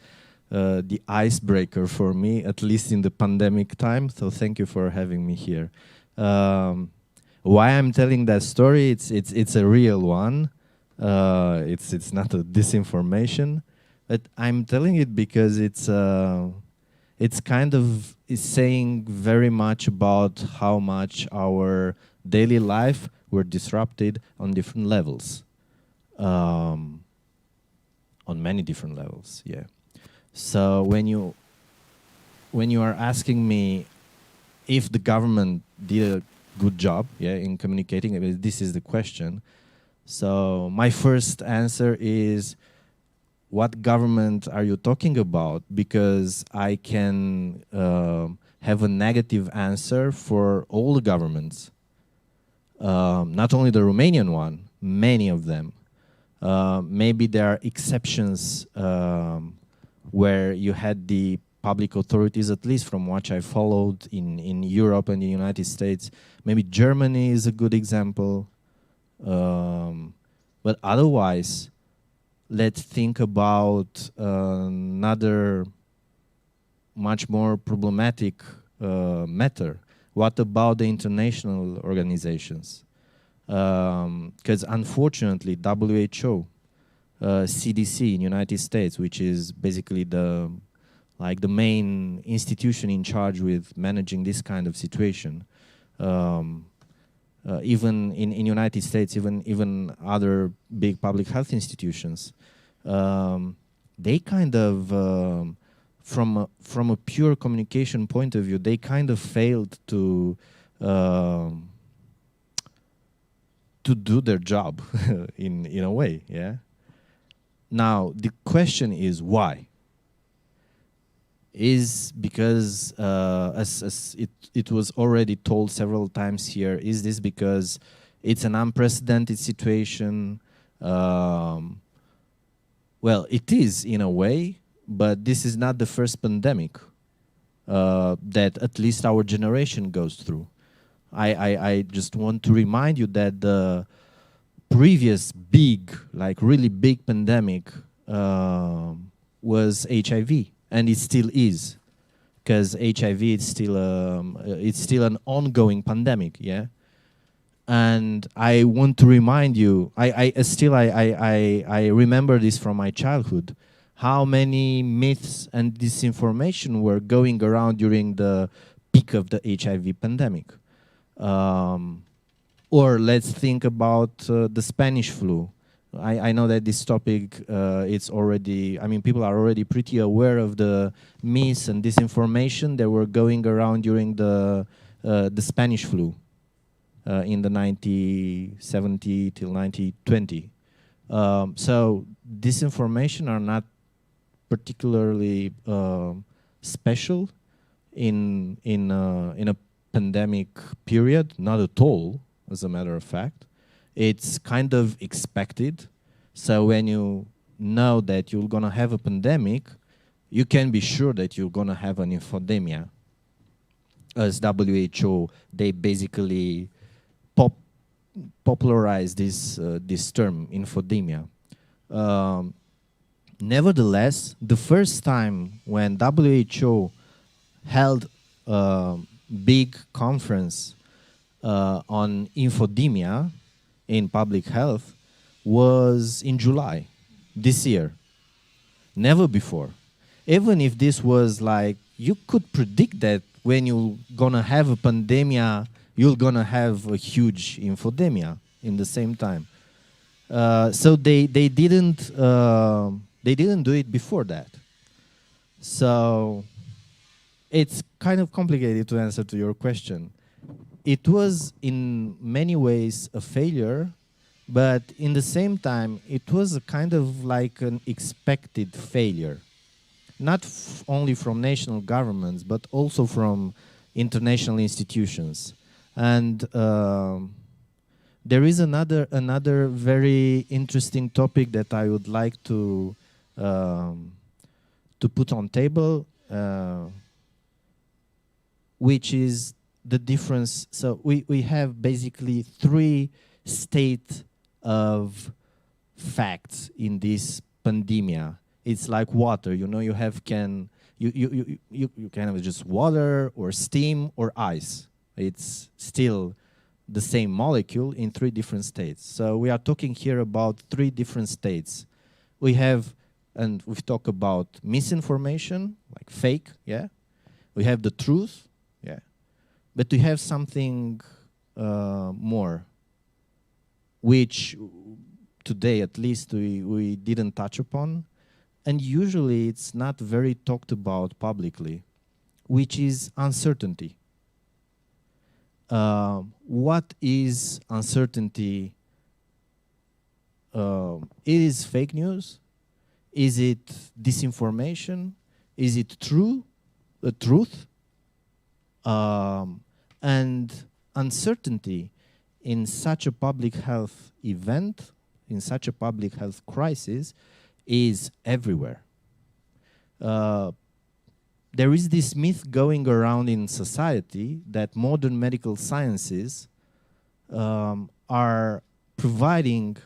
the icebreaker for me, at least in the pandemic time. So thank you for having me here. Why I'm telling that story? It's a real one. It's not a disinformation. But I'm telling it because it's kind of saying very much about how much our daily life were disrupted on different levels, on many different levels. Yeah. So when you are asking me if the government did a good job, in communicating, this is the question. So my first answer is, what government are you talking about? Because I can have a negative answer for all the governments. Not only the Romanian one, many of them. Maybe there are exceptions where you had the public authorities, at least from what I followed in Europe and the United States. Maybe Germany is a good example. But otherwise, let's think about another much more problematic matter. What about the international organizations? Because unfortunately, WHO, CDC in United States, which is basically the main institution in charge with managing this kind of situation, even in United States, even other big public health institutions, they kind of from a pure communication point of view, they kind of failed to do their job in a way, yeah. Now the question is why? Is because as it was already told several times here, is this because it's an unprecedented situation? Well, it is in a way, but this is not the first pandemic that at least our generation goes through. I just want to remind you that the previous big, like really big pandemic was HIV, and it still is, because HIV is still it's still an ongoing pandemic, yeah. And I want to remind you, I remember this from my childhood, how many myths and disinformation were going around during the peak of the HIV pandemic. Or let's think about the Spanish flu. I know that this topic, it's already, I mean, people are already pretty aware of the myths and disinformation that were going around during the Spanish flu in the 1970 till 1920. So disinformation are not particularly special in a pandemic period, not at all, as a matter of fact. It's kind of expected. So when you know that you're gonna have a pandemic, you can be sure that you're gonna have an infodemia. As WHO, they basically popularized this term, infodemia. Nevertheless, the first time when WHO held a big conference on infodemia in public health was in July this year. Never before. Even if this was like, you could predict that when you're gonna have a pandemia, you're gonna have a huge infodemia in the same time. So they didn't do it before that. So it's kind of complicated to answer to your question. It was in many ways a failure, but in the same time, it was a kind of like an expected failure. Not only from national governments, but also from international institutions. And there is another very interesting topic that I would like to put on table, which is the difference. So we have basically three states of facts in this pandemia. It's like water, you know, you can have just water or steam or ice. It's still the same molecule in three different states. So we are talking here about three different states. We have, and we've talked about misinformation, like fake, yeah. We have the truth, yeah. But we have something more, which today at least we didn't touch upon. And usually it's not very talked about publicly, which is uncertainty. What is uncertainty? It is fake news? Is it disinformation? Is it true? The truth? And uncertainty in such a public health event, in such a public health crisis, is everywhere. There is this myth going around in society that modern medical sciences are providing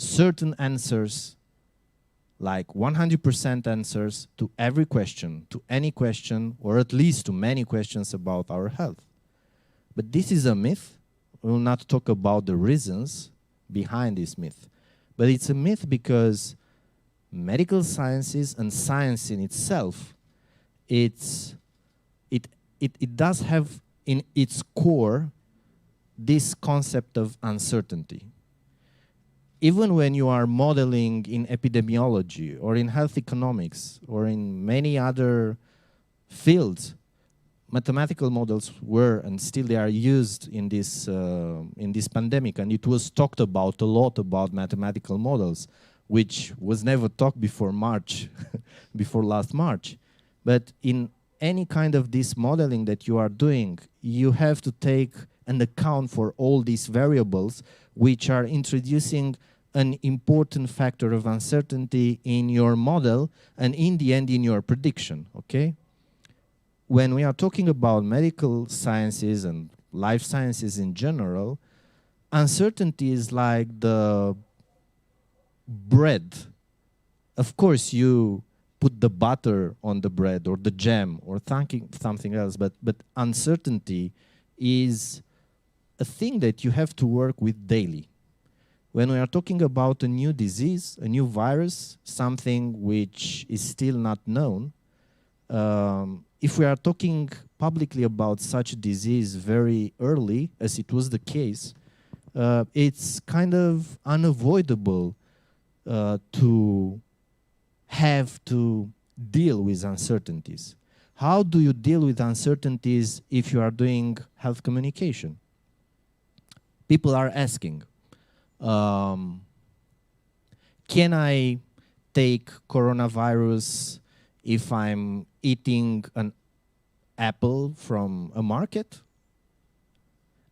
certain answers, like 100% answers to every question, to any question, or at least to many questions about our health. But this is a myth. We will not talk about the reasons behind this myth. But it's a myth because medical sciences and science in itself, it does have in its core this concept of uncertainty. Even when you are modeling in epidemiology or in health economics or in many other fields, mathematical models were and still they are used in this pandemic, and it was talked about a lot about mathematical models, which was never talked before March, before last March. But in any kind of this modeling that you are doing, you have to take an account for all these variables which are introducing an important factor of uncertainty in your model and in the end in your prediction, okay? When we are talking about medical sciences and life sciences in general, uncertainty is like the bread. Of course, you put the butter on the bread or the jam or something else, but uncertainty is a thing that you have to work with daily. When we are talking about a new disease, a new virus, something which is still not known, if we are talking publicly about such a disease very early, as it was the case, it's kind of unavoidable to have to deal with uncertainties. How do you deal with uncertainties if you are doing health communication? People are asking, can I take coronavirus if I'm eating an apple from a market?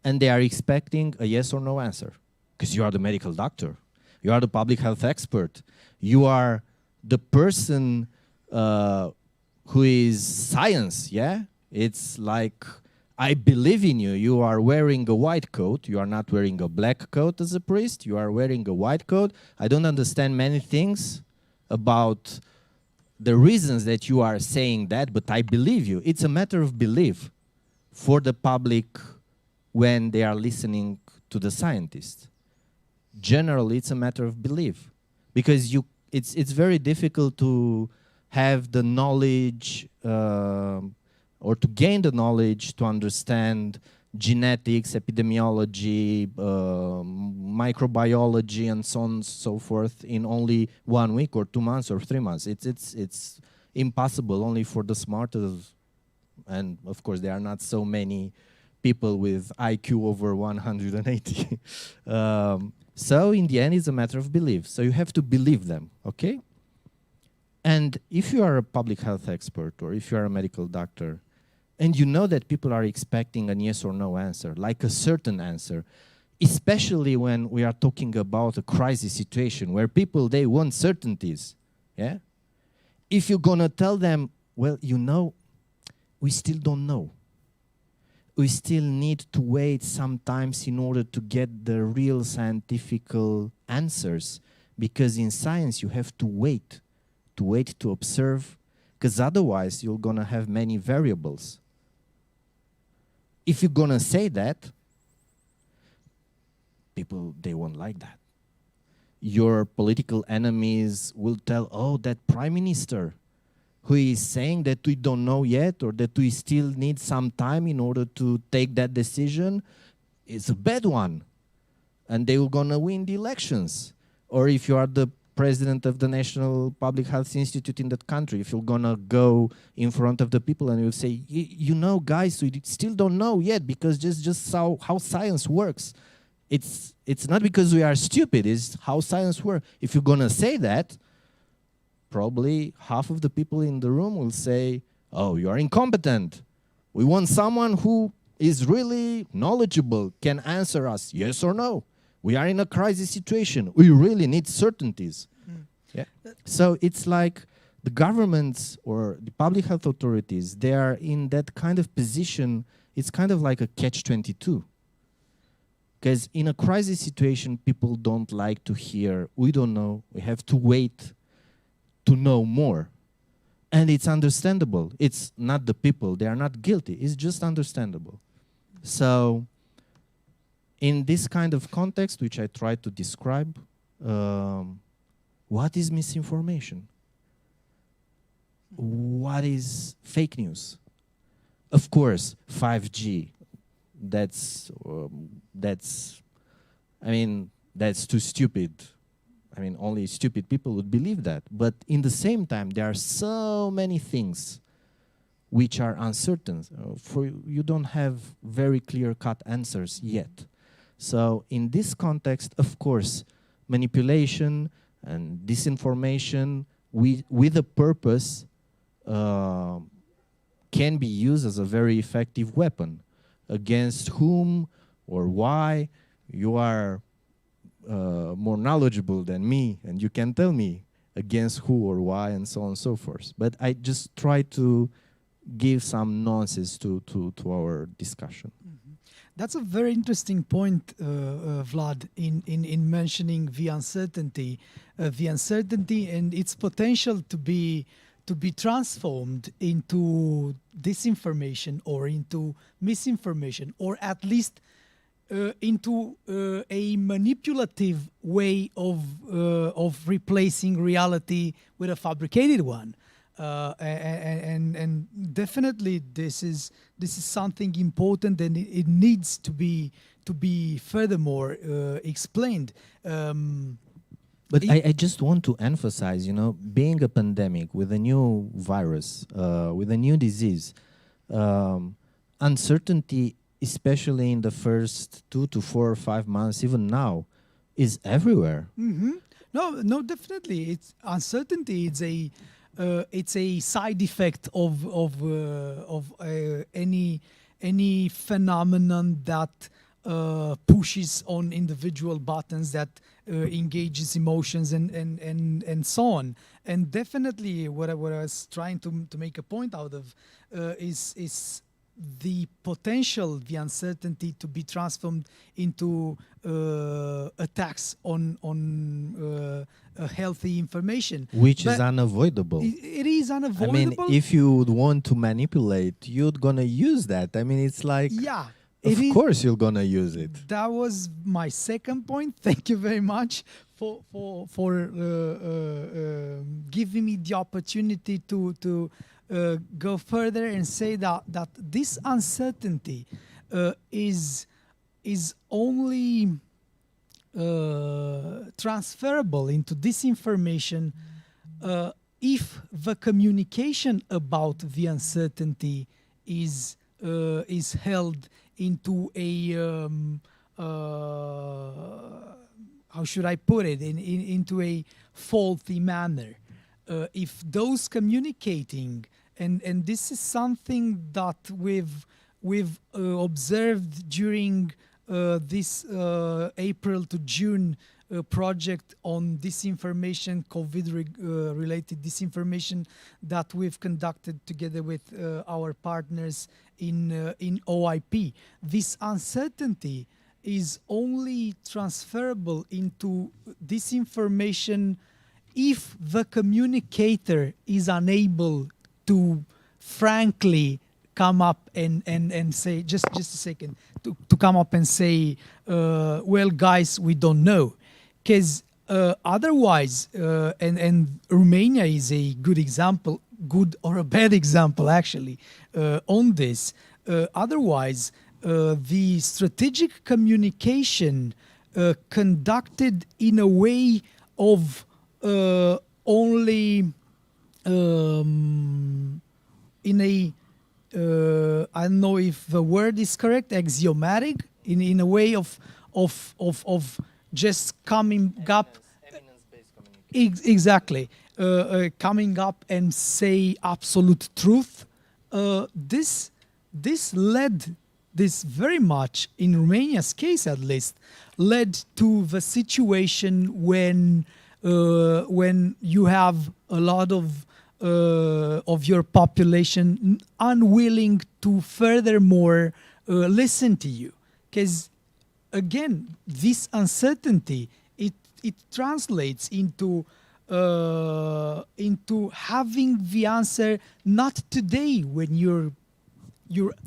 And they are expecting a yes or no answer, because you are the medical doctor. You are the public health expert. You are the person who is science, yeah? It's like, I believe in you. You are wearing a white coat. You are not wearing a black coat as a priest. You are wearing a white coat. I don't understand many things about the reasons that you are saying that, but I believe you. It's a matter of belief for the public when they are listening to the scientists. Generally, it's a matter of belief, because it's very difficult to have the knowledge or to gain the knowledge to understand genetics, epidemiology, microbiology, and so on and so forth in only 1 week or 2 months or 3 months. It's impossible only for the smartest, and of course there are not so many people with IQ over 180. So in the end, it's a matter of belief. So you have to believe them, okay? And if you are a public health expert or if you are a medical doctor, and you know that people are expecting a yes or no answer, like a certain answer, especially when we are talking about a crisis situation where people, they want certainties, yeah? If you're gonna tell them, well, you know, we still don't know. We still need to wait sometimes in order to get the real scientific answers, because in science you have to wait to observe, because otherwise you're gonna have many variables. If you're gonna say that, people, they won't like that. Your political enemies will tell, oh, that prime minister who is saying that we don't know yet, or that we still need some time in order to take that decision, is a bad one. And they were gonna win the elections. Or if you are the president of the National Public Health Institute in that country, if you're gonna go in front of the people and you'll say, you know, guys, we still don't know yet, because just how science works. It's not because we are stupid, it's how science works. If you're gonna say that, probably half of the people in the room will say, oh, you are incompetent. We want someone who is really knowledgeable, can answer us yes or no. We are in a crisis situation. We really need certainties. Yeah. So it's like the governments or the public health authorities, they are in that kind of position. It's kind of like a catch-22. Because in a crisis situation, people don't like to hear, we don't know, we have to wait to know more. And it's understandable. It's not the people, they are not guilty, it's just understandable. So in this kind of context, which I try to describe, what is misinformation? What is fake news? Of course, 5G. That's too stupid. I mean, only stupid people would believe that. But in the same time, there are so many things which are uncertain. You don't have very clear-cut answers yet. So in this context, of course, manipulation and disinformation with a purpose can be used as a very effective weapon. Against whom or why you are more knowledgeable than me, and you can tell me against who or why, and so on and so forth. But I just try to give some nuances to our discussion. Mm-hmm. That's a very interesting point, Vlad, in mentioning the uncertainty and its potential to be transformed into disinformation or into misinformation, or at least into a manipulative way of replacing reality with a fabricated one. And definitely this is something important, and it needs to be furthermore explained. But I just want to emphasize, being a pandemic with a new virus, with a new disease, uncertainty, especially in the first 2 to 4 or 5 months, even now, is everywhere. Mm-hmm. No, definitely. It's uncertainty. It's a side effect of any phenomenon that pushes on individual buttons, that engages emotions and so on. And definitely what I was trying to make a point out of is the potential, the uncertainty to be transformed into attacks on healthy information. Which is unavoidable. It is unavoidable. I mean, if you would want to manipulate, you're gonna use that. I mean, it's like... Yeah. Of course you're gonna use it. That was my second point. Thank you very much for giving me the opportunity to go further and say that this uncertainty is only transferable into disinformation if the communication about the uncertainty is held into a how should I put it, into a faulty manner. If those communicating, and this is something that we've observed during this April to June project on disinformation, COVID-related disinformation that we've conducted together with our partners in OIP. This uncertainty is only transferable into disinformation if the communicator is unable to frankly come up and say, just a second, to come up and say, well, guys, we don't know. Because otherwise, and Romania is a good example, good or a bad example actually, on this. Otherwise, the strategic communication conducted in a way of only in a I don't know if the word is correct, axiomatic, in a way of just coming up, evidence-based communication. exactly, coming up and say absolute truth. This led, this very much, in Romania's case at least, led to the situation when you have a lot of your population unwilling to furthermore listen to you, because again, this uncertainty, it translates into having the answer not today when you're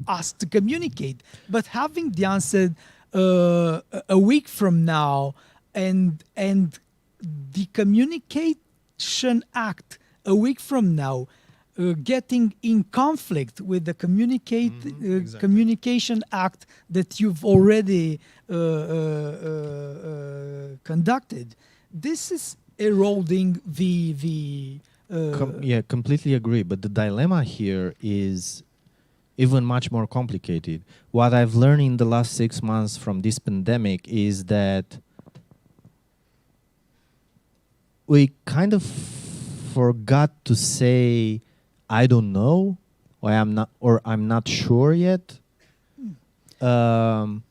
asked to communicate, but having the answer a week from now, and the communication act a week from now getting in conflict with the communication act that you've already conducted. This is eroding the completely agree. But the dilemma here is even much more complicated. What I've learned in the last 6 months from this pandemic is that we kind of forgot to say, I don't know, or I'm not sure yet. And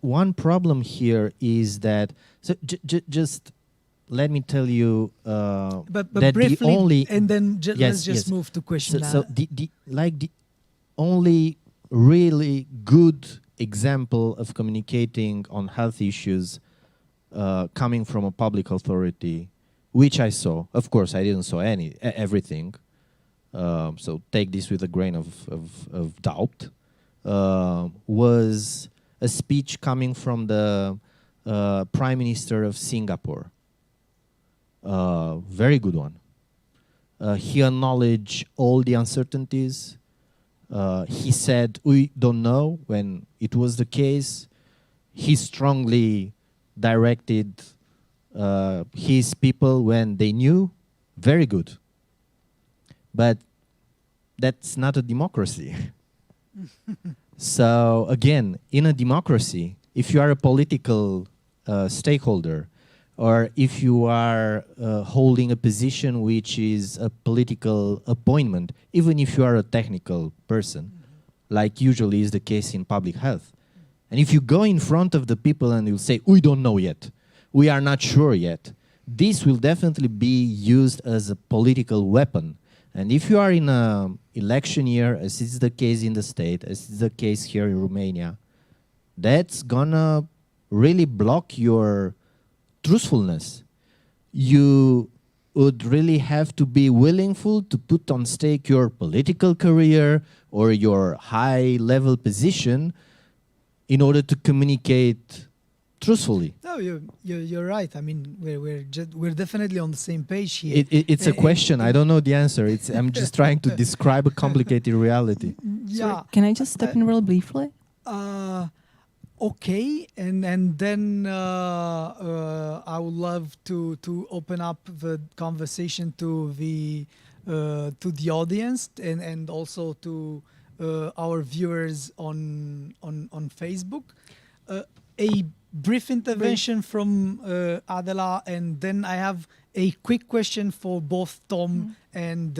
one problem here is that, so just let me tell you but that briefly, the only, and then let's yes. move to question. So the only really good example of communicating on health issues coming from a public authority, which I saw. Of course, I didn't saw everything. So take this with a grain of doubt. Was a speech coming from the Prime Minister of Singapore. Very good one. He acknowledged all the uncertainties. He said, we don't know when it was the case. He strongly directed his people when they knew. Very good. But that's not a democracy. So again, in a democracy, if you are a political stakeholder, or if you are holding a position which is a political appointment, even if you are a technical person, like usually is the case in public health, and if you go in front of the people and you say, we don't know yet, we are not sure yet, this will definitely be used as a political weapon. And if you are in an election year, as is the case in the state, as is the case here in Romania, that's gonna really block your truthfulness. You would really have to be willingful to put on stake your political career or your high-level position in order to communicate truthfully. No, you're right. I mean, we're definitely on the same page here. It's a question. I don't know the answer. I'm just trying to describe a complicated reality. Yeah. Sorry, can I just step in real briefly? Okay, and then I would love to open up the conversation to the audience and also to our viewers on Facebook. A brief intervention from Adela, and then I have a quick question for both Tom and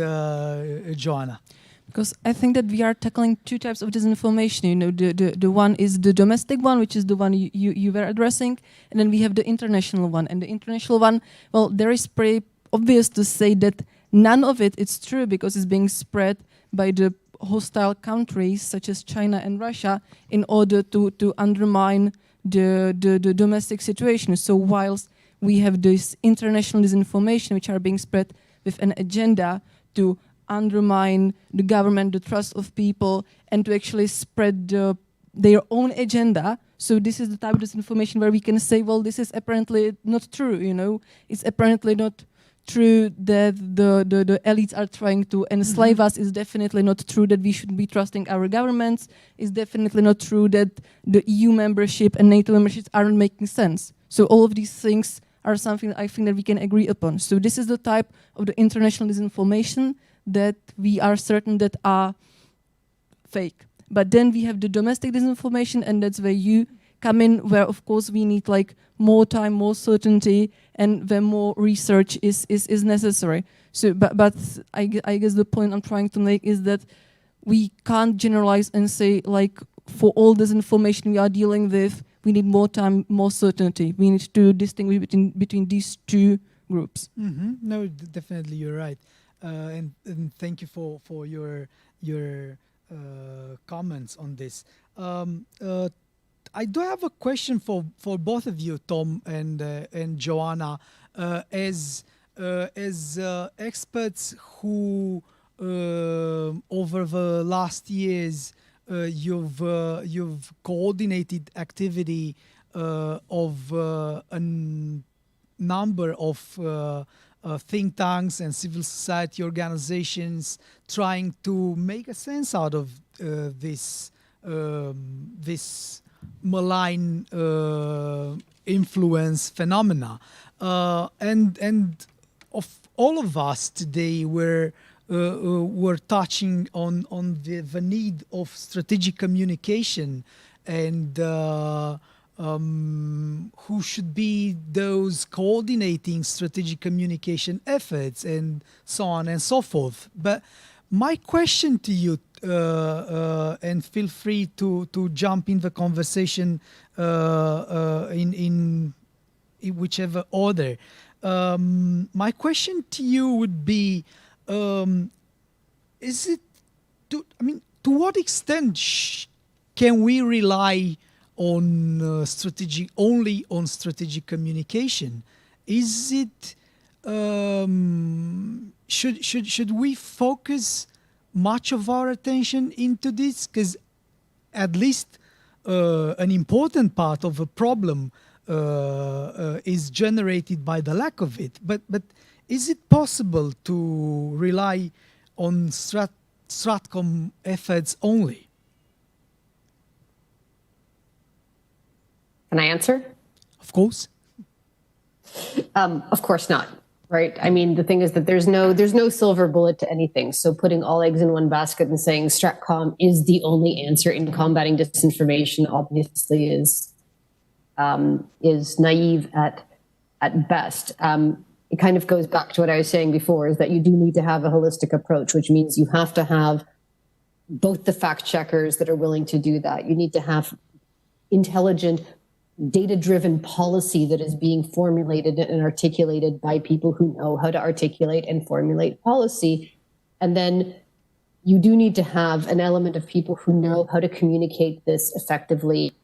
Joanna. Because I think that we are tackling two types of disinformation. You know, the one is the domestic one, which is the one you were addressing, and then we have the international one. And the international one, well, there is pretty obvious to say that none of it is true because it's being spread by the hostile countries such as China and Russia in order to undermine the domestic situation. So whilst we have this international disinformation which are being spread with an agenda to undermine the government, the trust of people, and to actually spread their own agenda. So this is the type of disinformation where we can say, well, this is apparently not true, you know. It's apparently not true that the elites are trying to enslave us. It's definitely not true that we should be trusting our governments. It's definitely not true that the EU membership and NATO memberships aren't making sense. So all of these things are something I think that we can agree upon. So this is the type of the international disinformation that we are certain that are fake. But then we have the domestic disinformation, and that's where you come in, where of course we need like more time, more certainty, and where more research is necessary. So, but I guess the point I'm trying to make is that we can't generalize and say like for all this information we are dealing with, we need more time, more certainty. We need to distinguish between these two groups. No, definitely you're right. And thank you for your comments on this. I do have a question for both of you, Tom and Joanna, as experts who over the last years you've coordinated activity of a number of think tanks and civil society organizations trying to make a sense out of this malign influence phenomena, and of all of us today we're touching on the need of strategic communication and who should be those coordinating strategic communication efforts and so on and so forth. But my question to you, and feel free to jump in the conversation in whichever order. My question to you would be, is it to what extent can we rely on only on strategic communication? Is it should we focus much of our attention into this? Because at least an important part of a problem is generated by the lack of it. But is it possible to rely on Stratcom efforts only? Can I answer? Of course. Of course not. Right. I mean, the thing is that there's no silver bullet to anything. So putting all eggs in one basket and saying Stratcom is the only answer in combating disinformation obviously is naive at best. It kind of goes back to what I was saying before, is that you do need to have a holistic approach, which means you have to have both the fact checkers that are willing to do that. You need to have intelligent, data-driven policy that is being formulated and articulated by people who know how to articulate and formulate policy. And then you do need to have an element of people who know how to communicate this effectively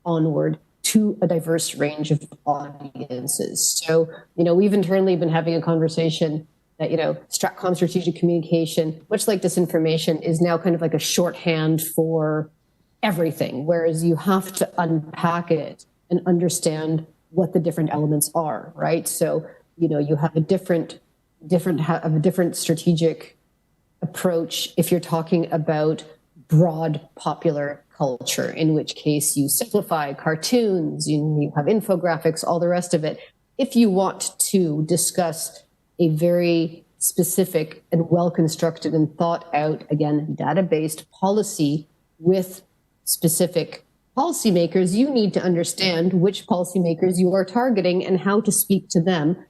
onward to a diverse range of audiences. So, we've internally been having a conversation that, Stratcom strategic communication, much like disinformation, is now kind of like a shorthand for everything, whereas you have to unpack it and understand what the different elements are, right? So, you have a different strategic approach if you're talking about broad popular culture, in which case you simplify cartoons, you have infographics, all the rest of it. If you want to discuss a very specific and well-constructed and thought out, again, data-based policy with specific policymakers, you need to understand which policymakers you are targeting and how to speak to them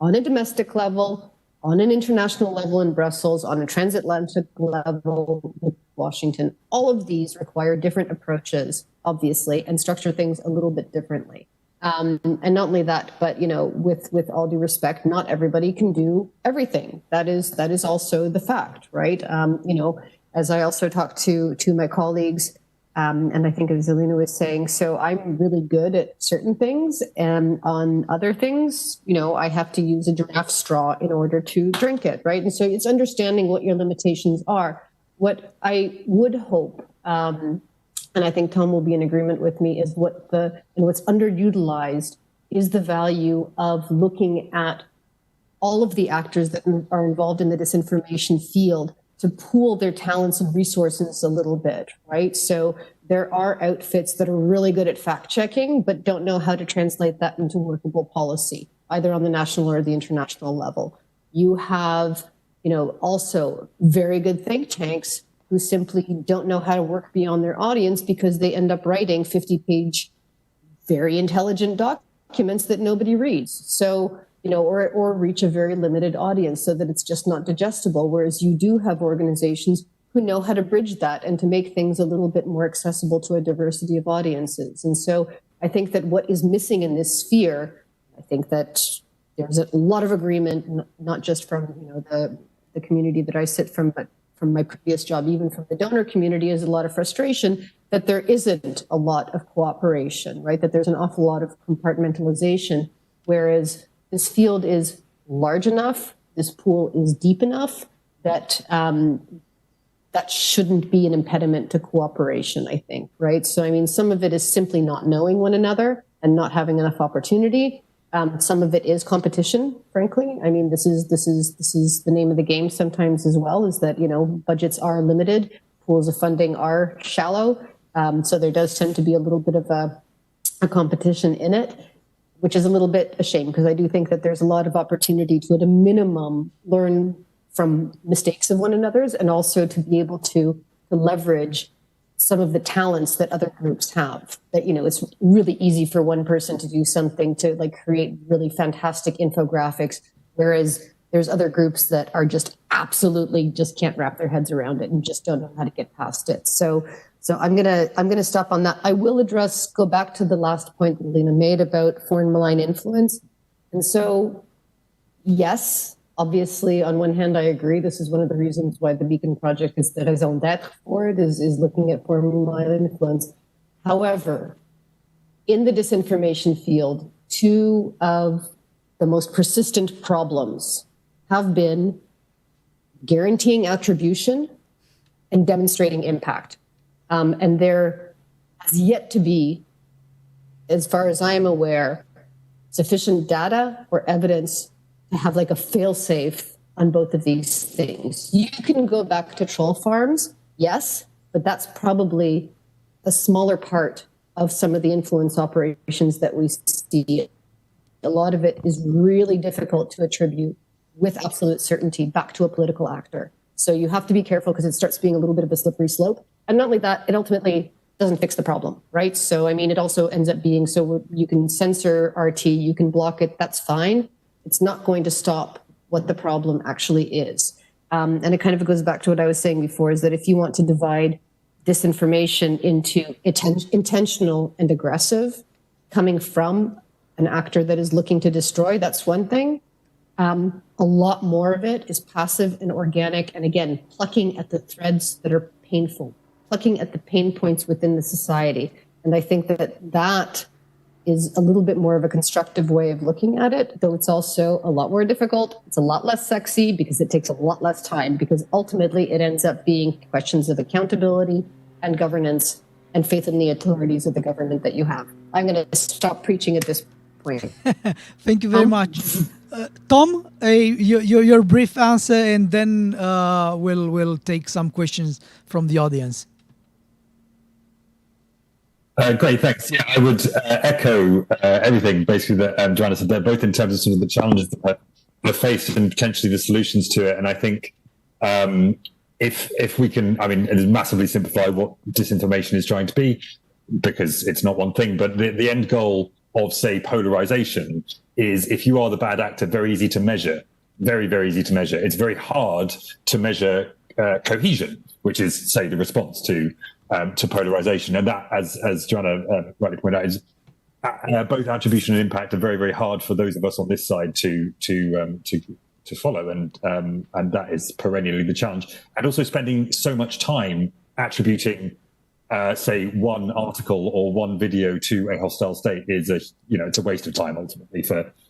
on a domestic level, on an international level in Brussels, on a transatlantic level with Washington. All of these require different approaches, obviously, and structure things a little bit differently. And not only that, but with all due respect, not everybody can do everything. That is also the fact, right? As I also talked to my colleagues, and I think as Zelina was saying, so I'm really good at certain things, and on other things, I have to use a giraffe straw in order to drink it, right? And so it's understanding what your limitations are. What I would hope, and I think Tom will be in agreement with me, is what's underutilized is the value of looking at all of the actors that are involved in the disinformation field to pool their talents and resources a little bit, right? So there are outfits that are really good at fact checking, but don't know how to translate that into workable policy, either on the national or the international level. You have, also very good think tanks who simply don't know how to work beyond their audience because they end up writing 50-page, very intelligent documents that nobody reads. So, or reach a very limited audience so that it's just not digestible. Whereas you do have organizations who know how to bridge that and to make things a little bit more accessible to a diversity of audiences. And so I think that what is missing in this sphere, I think that there's a lot of agreement, not just from the community that I sit from, but from my previous job, even from the donor community, is a lot of frustration that there isn't a lot of cooperation, right? That there's an awful lot of compartmentalization, whereas this field is large enough, this pool is deep enough that that shouldn't be an impediment to cooperation, I think, right? So, I mean, some of it is simply not knowing one another and not having enough opportunity. Some of it is competition, frankly. I mean, this is the name of the game sometimes as well, is that, you know, budgets are limited, pools of funding are shallow. So there does tend to be a little bit of a competition in it, which is a little bit a shame, because I do think that there's a lot of opportunity to, at a minimum, learn from mistakes of one another's, and also to be able to leverage some of the talents that other groups have. That, you know, it's really easy for one person to do something, to like create really fantastic infographics, whereas there's other groups that are just absolutely just can't wrap their heads around it and just don't know how to get past it. So I'm gonna stop on that. I will go back to the last point that Lena made about foreign malign influence. And so, yes, obviously, on one hand, I agree. This is one of the reasons why the Beacon Project is the raison d'être for it, is looking at foreign malign influence. However, in the disinformation field, two of the most persistent problems have been guaranteeing attribution and demonstrating impact. And there has yet to be, as far as I am aware, sufficient data or evidence to have like a fail-safe on both of these things. You can go back to troll farms, yes, but that's probably a smaller part of some of the influence operations that we see. A lot of it is really difficult to attribute with absolute certainty back to a political actor. So you have to be careful, because it starts being a little bit of a slippery slope. And not only that, it ultimately doesn't fix the problem, right? So, I mean, it also ends up being, so you can censor RT, you can block it, that's fine. It's not going to stop what the problem actually is. And it kind of goes back to what I was saying before, is that if you want to divide disinformation into intentional and aggressive, coming from an actor that is looking to destroy, that's one thing. A lot more of it is passive and organic, and again, plucking at the threads that are painful, plucking at the pain points within the society. And I think that is a little bit more of a constructive way of looking at it, though it's also a lot more difficult. It's a lot less sexy, because it takes a lot less time, because ultimately it ends up being questions of accountability and governance and faith in the authorities of the government that you have. I'm going to stop preaching at this point. Thank you very much. Tom, your brief answer, and then we'll take some questions from the audience. Great, thanks. Yeah, I would echo everything basically that Joanna said there, both in terms of sort of the challenges that we're faced and potentially the solutions to it. And I think if we can, I mean, it is massively simplify what disinformation is trying to be, because it's not one thing, but the end goal of, say, polarization is, if you are the bad actor, very easy to measure, very, very easy to measure. It's very hard to measure cohesion, which is, say, the response to polarization. And that, as Joanna rightly pointed out, is both attribution and impact are very, very hard for those of us on this side to follow, and that is perennially the challenge. And also spending so much time attributing, say, one article or one video to a hostile state is it's a waste of time ultimately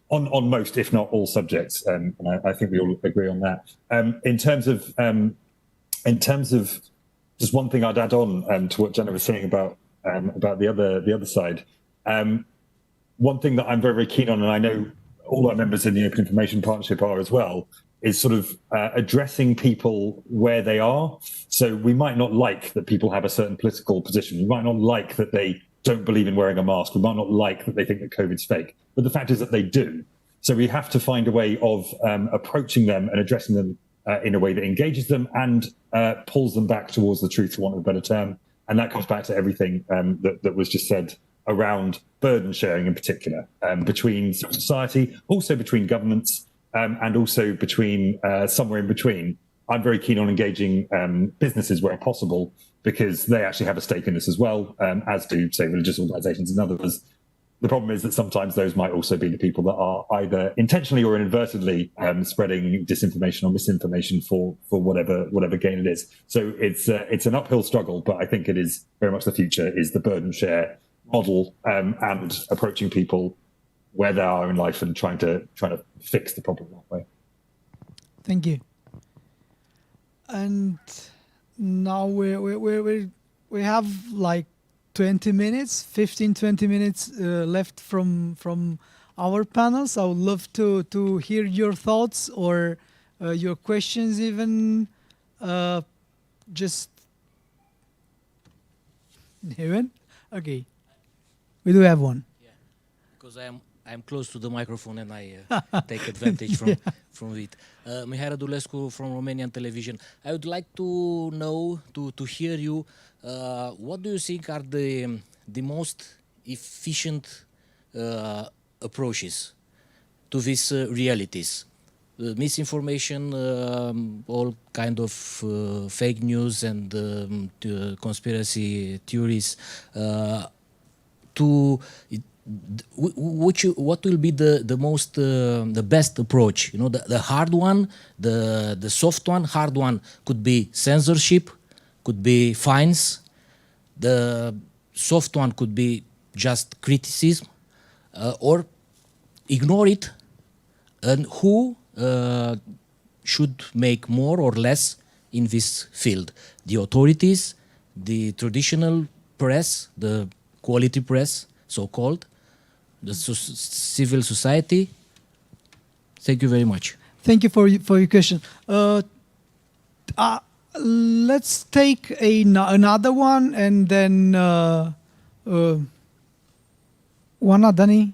on most, if not all, subjects. And I think we all agree on that. In terms of just one thing I'd add on to what Jenna was saying about the other side. One thing that I'm very, very keen on, and I know all our members in the Open Information Partnership are as well, is sort of addressing people where they are. So we might not like that people have a certain political position. We might not like that they don't believe in wearing a mask. We might not like that they think that COVID's fake. But the fact is that they do. So we have to find a way of approaching them and addressing them in a way that engages them and pulls them back towards the truth, for want of a better term. And that comes back to everything that was just said around burden sharing in particular, between society, also between governments, and also between somewhere in between. I'm very keen on engaging businesses where possible, because they actually have a stake in this as well, as do, say, religious organizations and others. The problem is that sometimes those might also be the people that are either intentionally or inadvertently spreading disinformation or misinformation for whatever gain it is. So it's an uphill struggle, but I think it is very much the future is the burden share model and approaching people where they are in life and trying to fix the problem that way. Thank you. And now we have like 20 minutes, 20 minutes left from our panels. I would love to hear your thoughts or your questions even. Just even? Okay. We do have one. Yeah, because I'm close to the microphone and I take advantage from it. Mihai Radulescu from Romanian Television. I would like to know, to hear you, what do you think are the most efficient approaches to these realities? Misinformation, all kind of fake news and conspiracy theories. What will be the most the best approach? You know, the hard one, the soft one. Hard one could be censorship, could be fines. The soft one could be just criticism, or ignore it. And who should make more or less in this field? The authorities, the traditional press, the quality press, so-called, the civil society. Thank you very much. Thank you for your question. Let's take another one and then Joanna, Dani.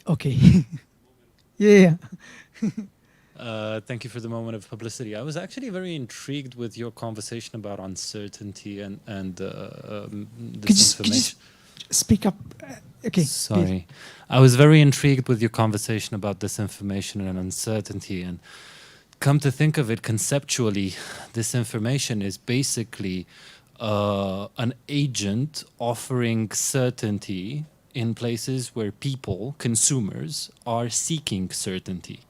Okay. Yeah. Thank you for the moment of publicity. I was actually very intrigued with your conversation about uncertainty and disinformation. Could you speak up? Okay. Sorry. Please. I was very intrigued with your conversation about disinformation and uncertainty. And come to think of it conceptually, disinformation is basically an agent offering certainty in places where people, consumers, are seeking certainty.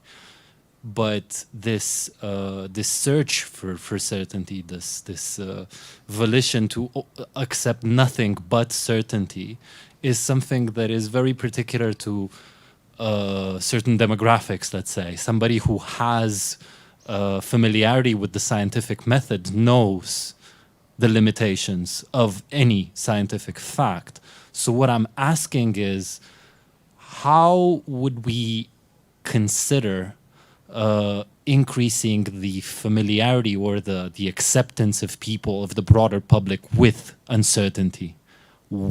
But this search for certainty, this volition to accept nothing but certainty, is something that is very particular to certain demographics. Let's say somebody who has familiarity with the scientific method knows the limitations of any scientific fact. So what I'm asking is, how would we consider increasing the familiarity or the acceptance of people, of the broader public, with uncertainty?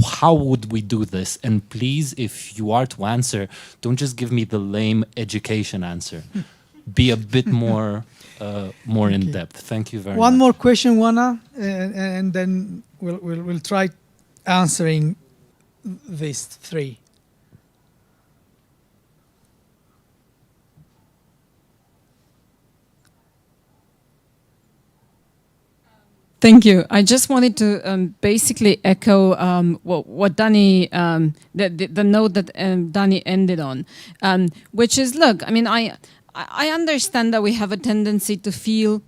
How would we do this? And please, if you are to answer, don't just give me the lame education answer. Be a bit more in depth. Thank you very much. One more question, Joanna, and then we'll try answering these three. Thank you. I just wanted to basically echo what Dani, the note that Dani ended on, which is, look, I mean, I understand that we have a tendency to feel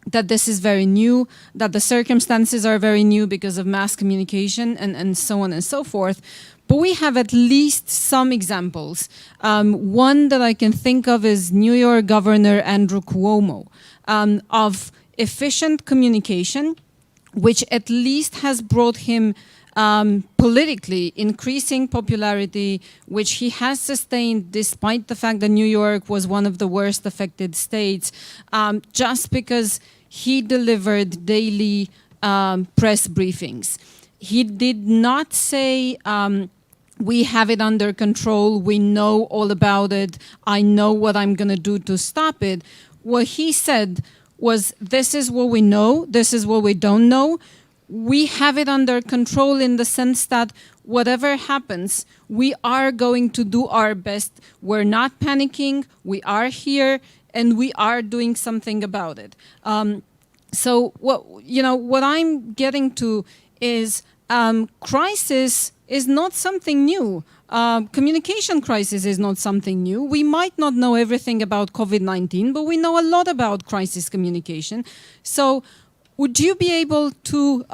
that this is very new, that the circumstances are very new because of mass communication and so on and so forth. But we have at least some examples. One that I can think of is New York Governor Andrew Cuomo, of efficient communication, which at least has brought him politically increasing popularity, which he has sustained despite the fact that New York was one of the worst affected states, just because he delivered daily press briefings. He did not say, we have it under control, we know all about it, I know what I'm going to do to stop it. What he said was, this is what we know, this is what we don't know. We have it under control in the sense that whatever happens, we are going to do our best. We're not panicking, we are here. and we are doing something about it. So what I'm getting to is crisis is not something new. Communication crisis is not something new. We might not know everything about COVID-19, but we know a lot about crisis communication. So would you be able to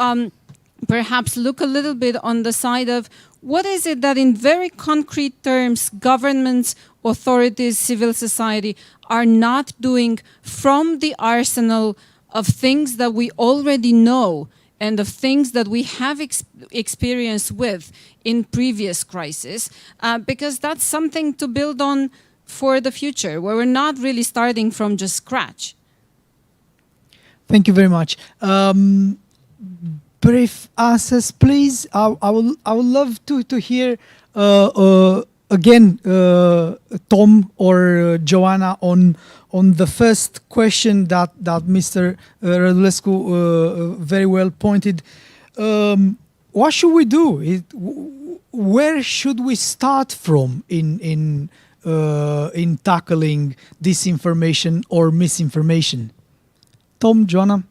perhaps look a little bit on the side of what is it that in very concrete terms governments, authorities, civil society are not doing from the arsenal of things that we already know and of things that we have experience with in previous crises, because that's something to build on for the future, where we're not really starting from just scratch. Thank you very much. Brief answers, please. I would love to hear again Tom or Joanna on the first question that Mr. Radulescu very well pointed. What should we do? Where should we start from in tackling disinformation or misinformation? Tom, Joanna?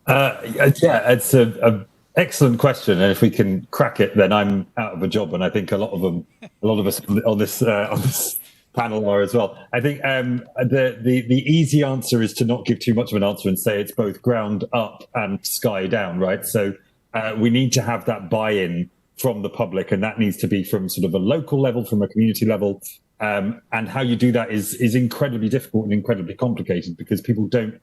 Yeah, it's a excellent question, and if we can crack it, then I'm out of a job, and I think a lot of us on this panel are as well. I think the easy answer is to not give too much of an answer and say it's both ground up and sky down, right? So we need to have that buy-in from the public, and that needs to be from sort of a local level, from a community level, and how you do that is incredibly difficult and incredibly complicated because people don't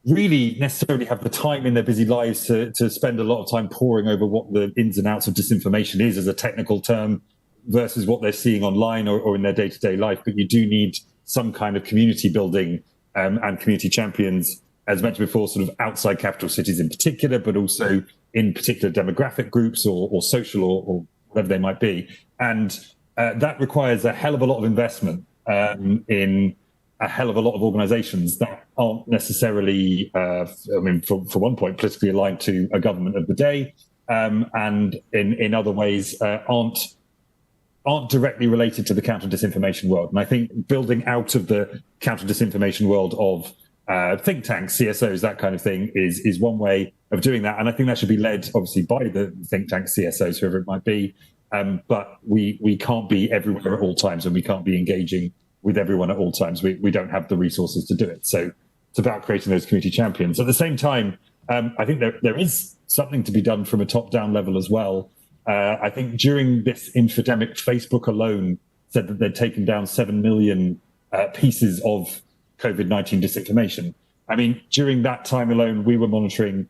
really necessarily have the time in their busy lives to spend a lot of time poring over what the ins and outs of disinformation is as a technical term versus what they're seeing online or in their day-to-day life. But you do need some kind of community building and community champions, as mentioned before, sort of outside capital cities in particular, but also in particular demographic groups or social or whatever they might be. And that requires a hell of a lot of investment in a hell of a lot of organizations that aren't necessarily, for one point, politically aligned to a government of the day, and in other ways aren't directly related to the counter-disinformation world. And I think building out of the counter-disinformation world of think tanks, CSOs, that kind of thing is one way of doing that. And I think that should be led, obviously, by the think tank CSOs, whoever it might be. But we can't be everywhere at all times, and we can't be engaging with everyone at all times. We don't have the resources to do it. So it's about creating those community champions. At the same time, I think there is something to be done from a top-down level as well. I think during this infodemic, Facebook alone said that they'd taken down 7 million pieces of COVID-19 disinformation. I mean, during that time alone, we were monitoring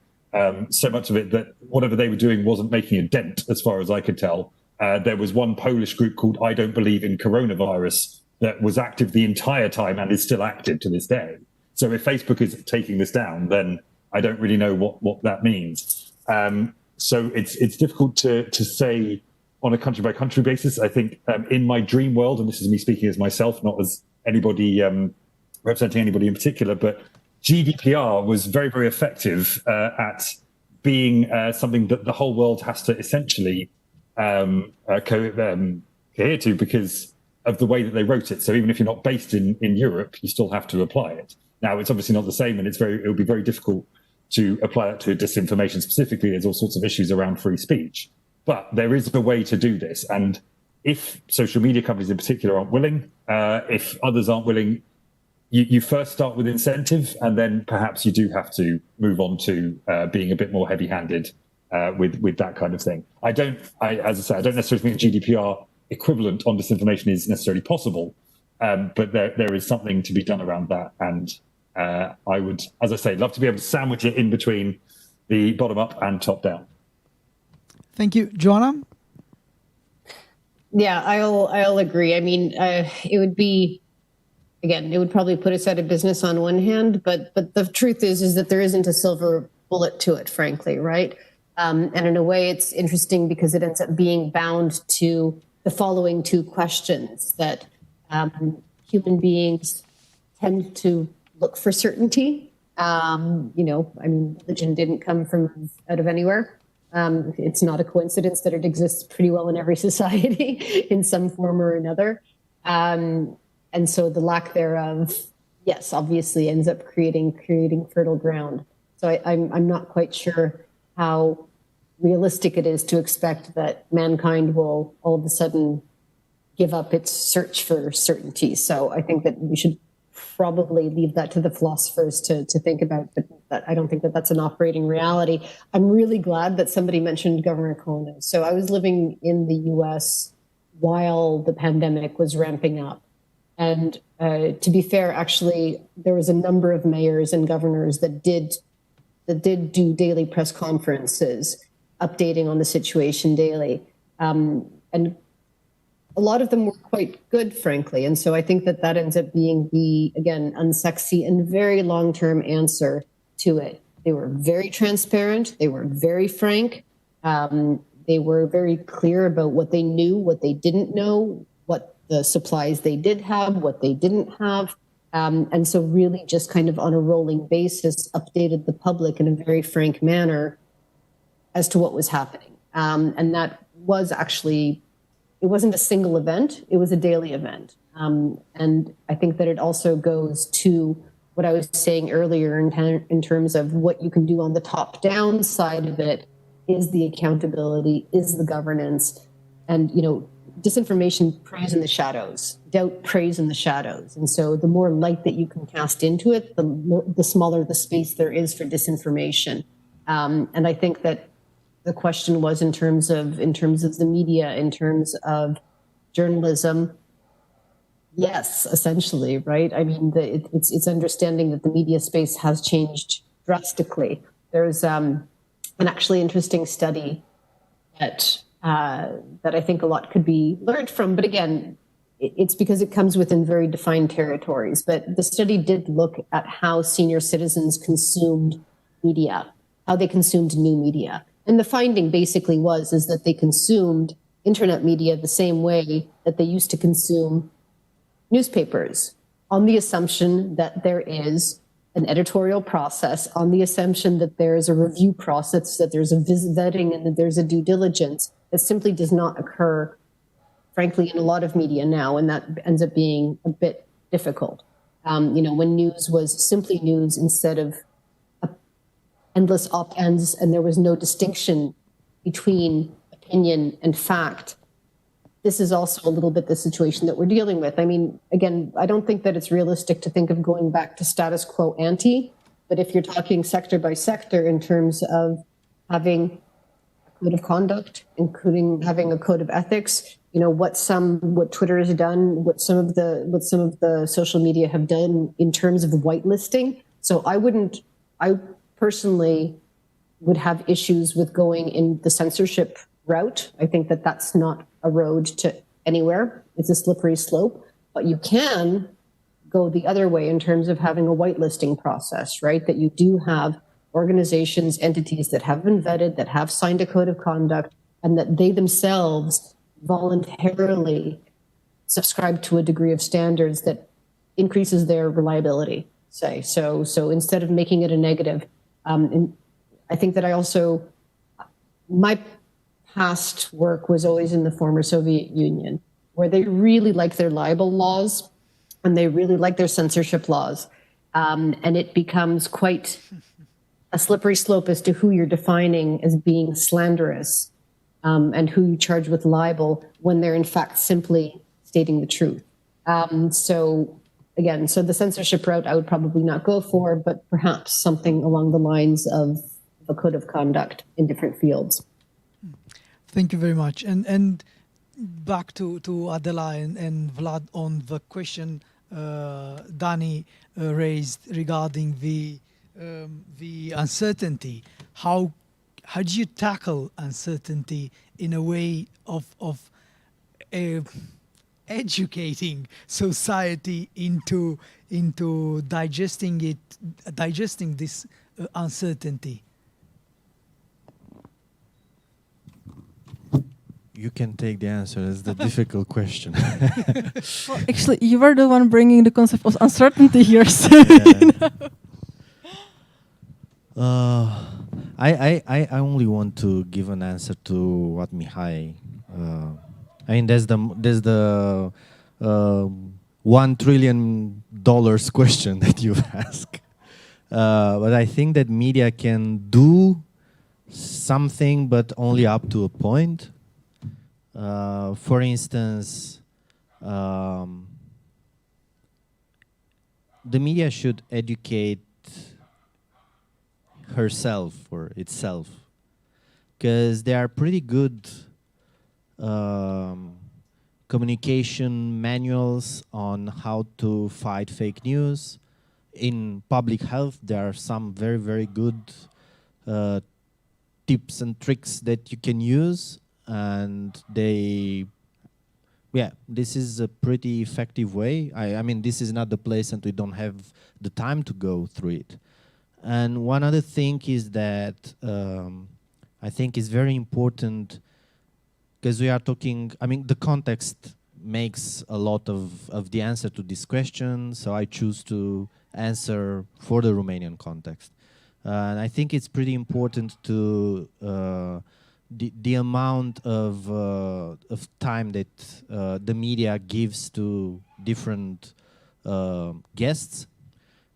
so much of it that whatever they were doing wasn't making a dent, as far as I could tell. There was one Polish group called I Don't Believe in Coronavirus that was active the entire time and is still active to this day. So if Facebook is taking this down, then I don't really know what that means. So it's difficult to say on a country by country basis. I think in my dream world, and this is me speaking as myself, not as anybody representing anybody in particular, but GDPR was very, very effective at being something that the whole world has to essentially adhere to because of the way that they wrote it. So even if you're not based in Europe, you still have to apply it. Now, it's obviously not the same, and it would be very difficult to apply it to disinformation specifically. There's all sorts of issues around free speech. But there is a way to do this. And if social media companies in particular aren't willing, if others aren't willing, you first start with incentive, and then perhaps you do have to move on to being a bit more heavy-handed with that kind of thing. As I say, I don't necessarily think GDPR equivalent on disinformation is necessarily possible, but there is something to be done around that. And I would, as I say, love to be able to sandwich it in between the bottom up and top down. Thank you. Joanna? Yeah, I'll agree. I mean, it would be, again, it would probably put us out of business on one hand, but the truth is that there isn't a silver bullet to it, frankly, right? And in a way, it's interesting because it ends up being bound to the following two questions that human beings tend to look for certainty. Religion didn't come from out of anywhere. It's not a coincidence that it exists pretty well in every society in some form or another. And so the lack thereof, yes, obviously ends up creating fertile ground. So I'm not quite sure how realistic it is to expect that mankind will all of a sudden give up its search for certainty. So I think that we should probably leave that to the philosophers to think about, but I don't think that that's an operating reality. I'm really glad that somebody mentioned Governor Conan. So I was living in the US while the pandemic was ramping up. And to be fair, actually, there was a number of mayors and governors that did do daily press conferences, updating on the situation daily. And a lot of them were quite good, frankly. And so I think that that ends up being the, again, unsexy and very long-term answer to it. They were very transparent. They were very frank. They were very clear about what they knew, what they didn't know, what the supplies they did have, what they didn't have. And so really just kind of on a rolling basis, updated the public in a very frank manner as to what was happening. And that was actually, it wasn't a single event, it was a daily event. And I think that it also goes to what I was saying earlier in terms of what you can do on the top-down side of it is the accountability, is the governance. And, you know, disinformation preys in the shadows, doubt preys in the shadows. And so the more light that you can cast into it, the smaller the space there is for disinformation. And I think that the question was in terms of the media, in terms of journalism. Yes, essentially, right? I mean, it's understanding that the media space has changed drastically. There's an actually interesting study that I think a lot could be learned from. But again, it's because it comes within very defined territories. But the study did look at how senior citizens consumed media, how they consumed new media. And the finding basically is that they consumed internet media the same way that they used to consume newspapers, on the assumption that there is an editorial process, on the assumption that there is a review process, that there's a vetting, and that there's a due diligence that simply does not occur, frankly, in a lot of media now, and that ends up being a bit difficult. You know, when news was simply news instead of endless op-eds, and there was no distinction between opinion and fact. This is also a little bit the situation that we're dealing with. I mean, again, I don't think that it's realistic to think of going back to status quo ante, but if you're talking sector by sector in terms of having a code of conduct, including having a code of ethics, you know, what Twitter has done, what some of the social media have done in terms of whitelisting. So I personally would have issues with going in the censorship route. I think that that's not a road to anywhere. It's a slippery slope, but you can go the other way in terms of having a whitelisting process, right? That you do have organizations, entities that have been vetted, that have signed a code of conduct, and that they themselves voluntarily subscribe to a degree of standards that increases their reliability, say. So instead of making it a negative, and I think that my past work was always in the former Soviet Union, where they really like their libel laws and they really like their censorship laws. And it becomes quite a slippery slope as to who you're defining as being slanderous and who you charge with libel when they're in fact simply stating the truth. So the censorship route I would probably not go for, but perhaps something along the lines of a code of conduct in different fields. Thank you very much. And back to Adela and Vlad on the question Dani raised regarding the uncertainty. How do you tackle uncertainty in a way of educating society into digesting this uncertainty? You can take the answer. It's the difficult question. Well, actually, you were the one bringing the concept of uncertainty here. So, I only want to give an answer to what Mihai. I mean, there's the $1 trillion question that you've asked. But I think that media can do something, but only up to a point. For instance, the media should educate herself or itself, because they are pretty good communication manuals on how to fight fake news. In public health, there are some very, very good tips and tricks that you can use, and this is a pretty effective way. I mean, this is not the place, and we don't have the time to go through it. And one other thing is that I think is very important, because we are talking, I mean, the context makes a lot of the answer to this question, so I choose to answer for the Romanian context. And I think it's pretty important to the amount of time that the media gives to different guests,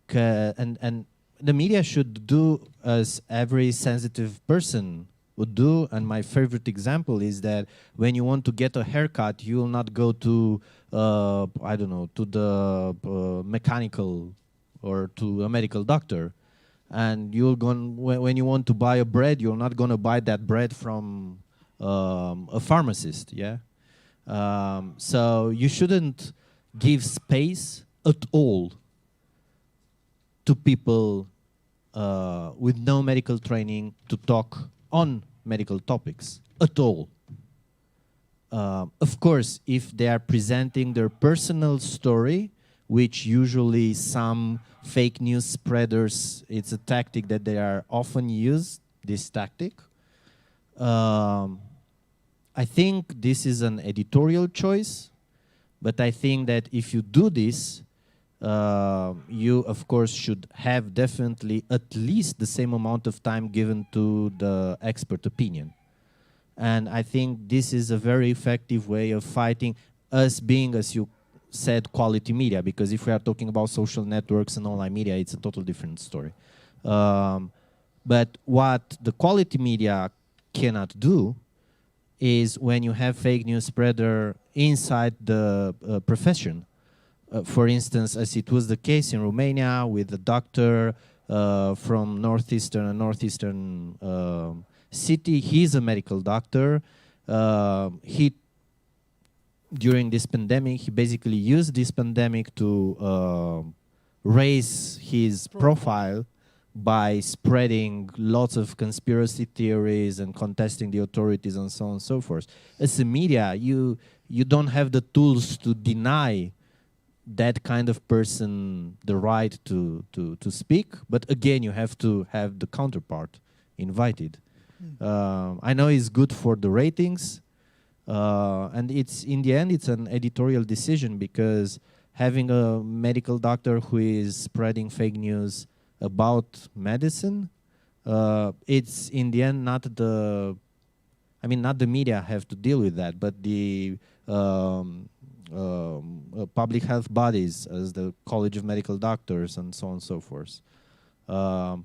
and the media should do as every sensitive person would do. And my favorite example is that when you want to get a haircut, you will not go to I don't know, to the mechanical or to a medical doctor. And you'll go when you want to buy a bread, you're not going to buy that bread from a pharmacist. Yeah. So you shouldn't give space at all to people with no medical training to talk on medical topics at all. Of course, if they are presenting their personal story, which usually some fake news spreaders, it's a tactic that they are often use, this tactic. I think this is an editorial choice, but I think that if you do this, you, of course, should have definitely at least the same amount of time given to the expert opinion. And I think this is a very effective way of fighting us being, as you said, quality media, because if we are talking about social networks and online media, it's a totally different story. But what the quality media cannot do is when you have fake news spreader inside the profession. For instance, as it was the case in Romania with a doctor from northeastern city. He's a medical doctor. During this pandemic, he basically used this pandemic to raise his profile by spreading lots of conspiracy theories and contesting the authorities and so on and so forth. As a media, you don't have the tools to deny that kind of person the right to speak, but again, you have to have the counterpart invited. I know it's good for the ratings, and it's in the end, it's an editorial decision, because having a medical doctor who is spreading fake news about medicine, it's in the end not the, I mean, not the media have to deal with that, but the public health bodies, as the College of Medical Doctors and so on and so forth. I'm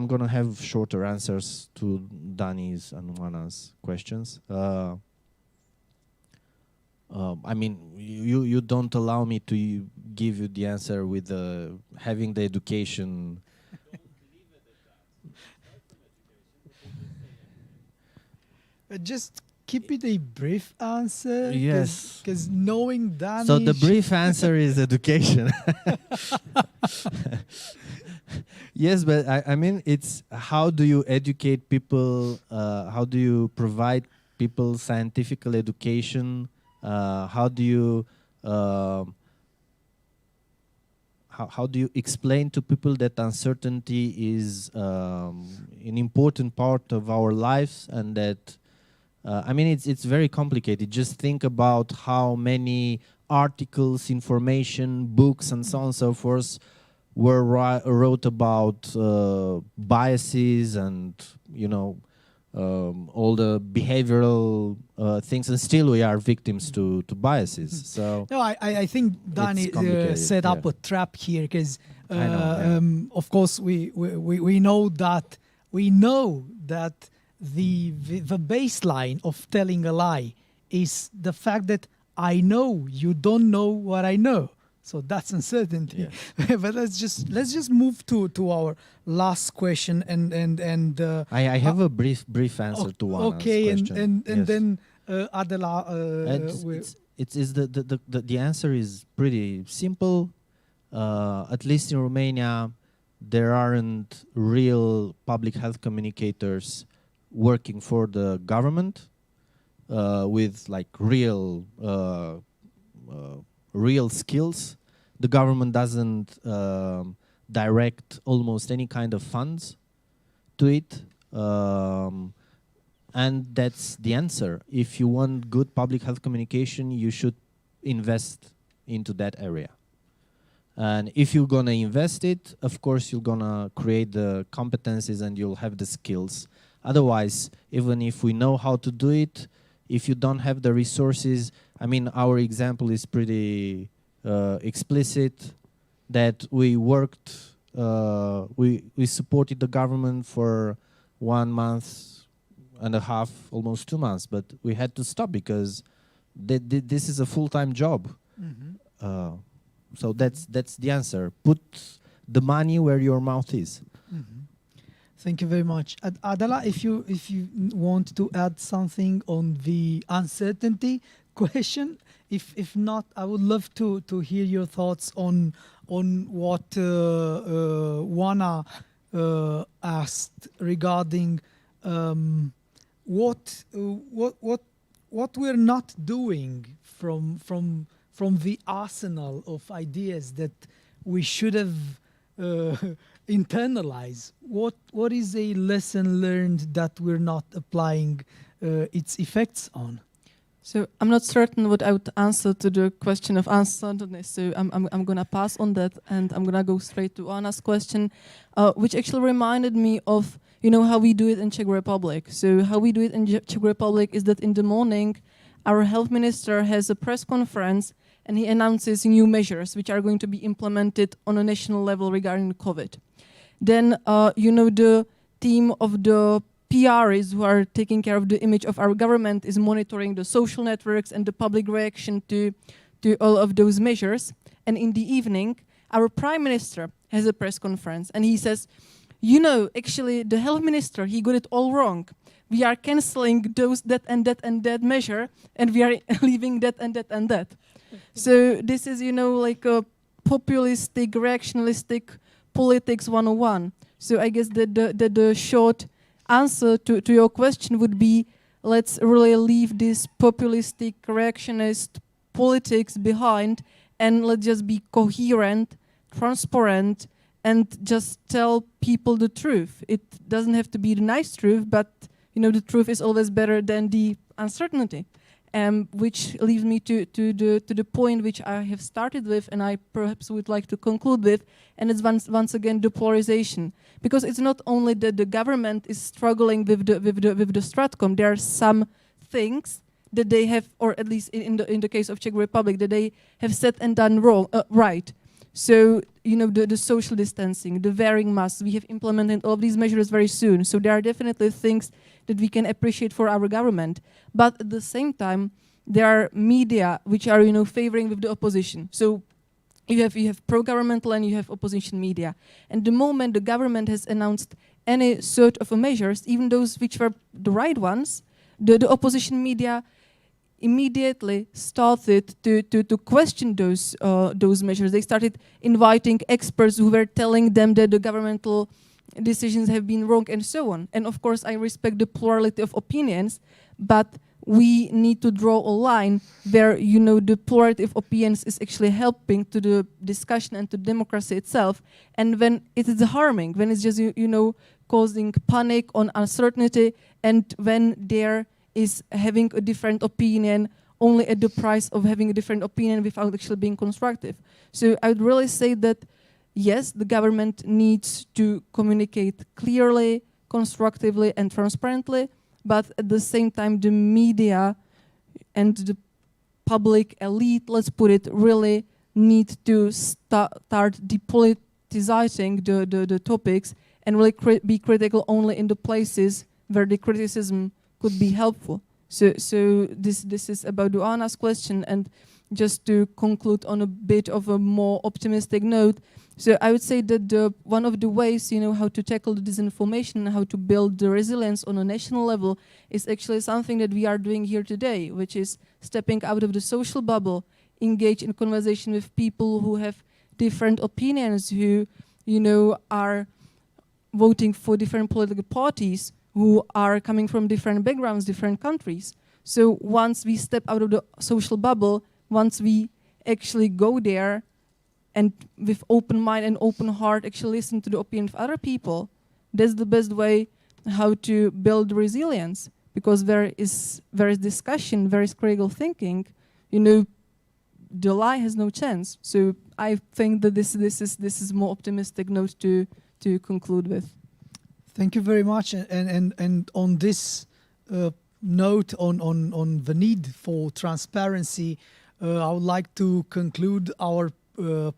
going to have shorter answers to Dani's and Joanna's questions. I mean, you don't allow me to give you the answer with having the education. Just keep it a brief answer. Yes. Because knowing Dani... So the brief answer is education. Yes, but I mean, it's how do you educate people? How do you provide people scientific education? How do you explain to people that uncertainty is an important part of our lives, and that I mean, it's very complicated. Just think about how many articles, information, books, and so on and so forth wrote about biases and all the behavioral things, and still we are victims to biases. So no, I think Dani set up a trap here because of course we know that the baseline of telling a lie is the fact that I know you don't know what I know. So that's uncertainty. Yeah. But let's just move to our last question and I have a brief answer to one question. And then Adela. The answer is pretty simple. At least in Romania, there aren't real public health communicators working for the government with like real skills. The government doesn't direct almost any kind of funds to it, and that's the answer. If you want good public health communication, you should invest into that area. And if you're gonna invest it, of course you're gonna create the competencies and you'll have the skills. Otherwise, even if we know how to do it, if you don't have the resources, I mean, our example is pretty explicit, that we worked, we supported the government for 1 month and a half, almost 2 months, but we had to stop because this is a full-time job. Mm-hmm. So that's the answer. Put the money where your mouth is. Mm-hmm. Thank you very much. Adela, if you want to add something on the uncertainty question, if not, I would love to hear your thoughts on what Joanna asked regarding what we're not doing from the arsenal of ideas that we should have internalized. What is a lesson learned that we're not applying its effects on? So I'm not certain what I would answer to the question of uncertainty. So I'm gonna pass on that, and I'm gonna go straight to Anna's question, which actually reminded me of how we do it in Czech Republic. So how we do it in Czech Republic is that in the morning, our health minister has a press conference and he announces new measures which are going to be implemented on a national level regarding COVID. Then the team of the PRs who are taking care of the image of our government is monitoring the social networks and the public reaction to all of those measures. And in the evening, our prime minister has a press conference and he says, actually the health minister, he got it all wrong. We are canceling that and that measure, and we are leaving that and that and that. So this is, like a populistic, reactionistic politics 101. So I guess that the short answer to your question would be, let's really leave this populistic, reactionist politics behind, and let's just be coherent, transparent, and just tell people the truth. It doesn't have to be the nice truth, but the truth is always better than the uncertainty. Which leads me to the point which I have started with, and I perhaps would like to conclude with, and it's once again the polarization, because it's not only that the government is struggling with the Stratcom. There are some things that they have, or at least in the case of Czech Republic, that they have said and done wrong, right. So the social distancing, the wearing masks, we have implemented all of these measures very soon. So there are definitely things that we can appreciate for our government. But at the same time, there are media which are favoring with the opposition. So you have pro-governmental and you have opposition media. And the moment the government has announced any sort of measures, even those which were the right ones, the opposition media immediately started to question those measures. They started inviting experts who were telling them that the governmental decisions have been wrong and so on. And of course, I respect the plurality of opinions, but we need to draw a line where the plurality of opinions is actually helping to the discussion and to democracy itself. And when it is harming, when it's just causing panic on uncertainty, and when there is having a different opinion only at the price of having a different opinion without actually being constructive. So I would really say that yes, the government needs to communicate clearly, constructively, and transparently, but at the same time, the media and the public elite, let's put it, really need to start depoliticizing the topics and really be critical only in the places where the criticism could be helpful. So this is about Joanna's question, and just to conclude on a bit of a more optimistic note, so I would say that one of the ways, how to tackle the disinformation and how to build the resilience on a national level is actually something that we are doing here today, which is stepping out of the social bubble, engage in conversation with people who have different opinions, who, are voting for different political parties, who are coming from different backgrounds, different countries. So once we step out of the social bubble, once we actually go there and with open mind and open heart actually listen to the opinion of other people, that's the best way how to build resilience. Because there is discussion, there is critical thinking, the lie has no chance. So I think that this is more optimistic note to conclude with. Thank you very much. And on this note on the need for transparency, I would like to conclude our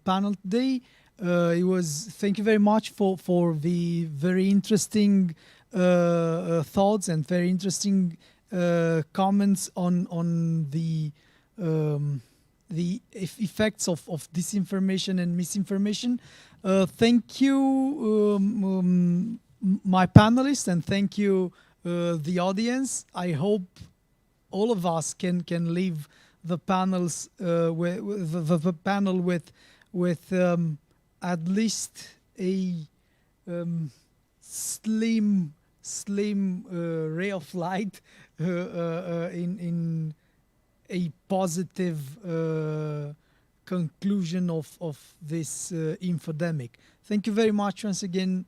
panel today. Thank you very much for the very interesting thoughts and very interesting comments on the effects of disinformation and misinformation. Thank you, my panelists, and thank you, the audience. I hope all of us can leave the panels the panel with at least a slim ray of light in a positive conclusion of this infodemic. Thank you very much once again.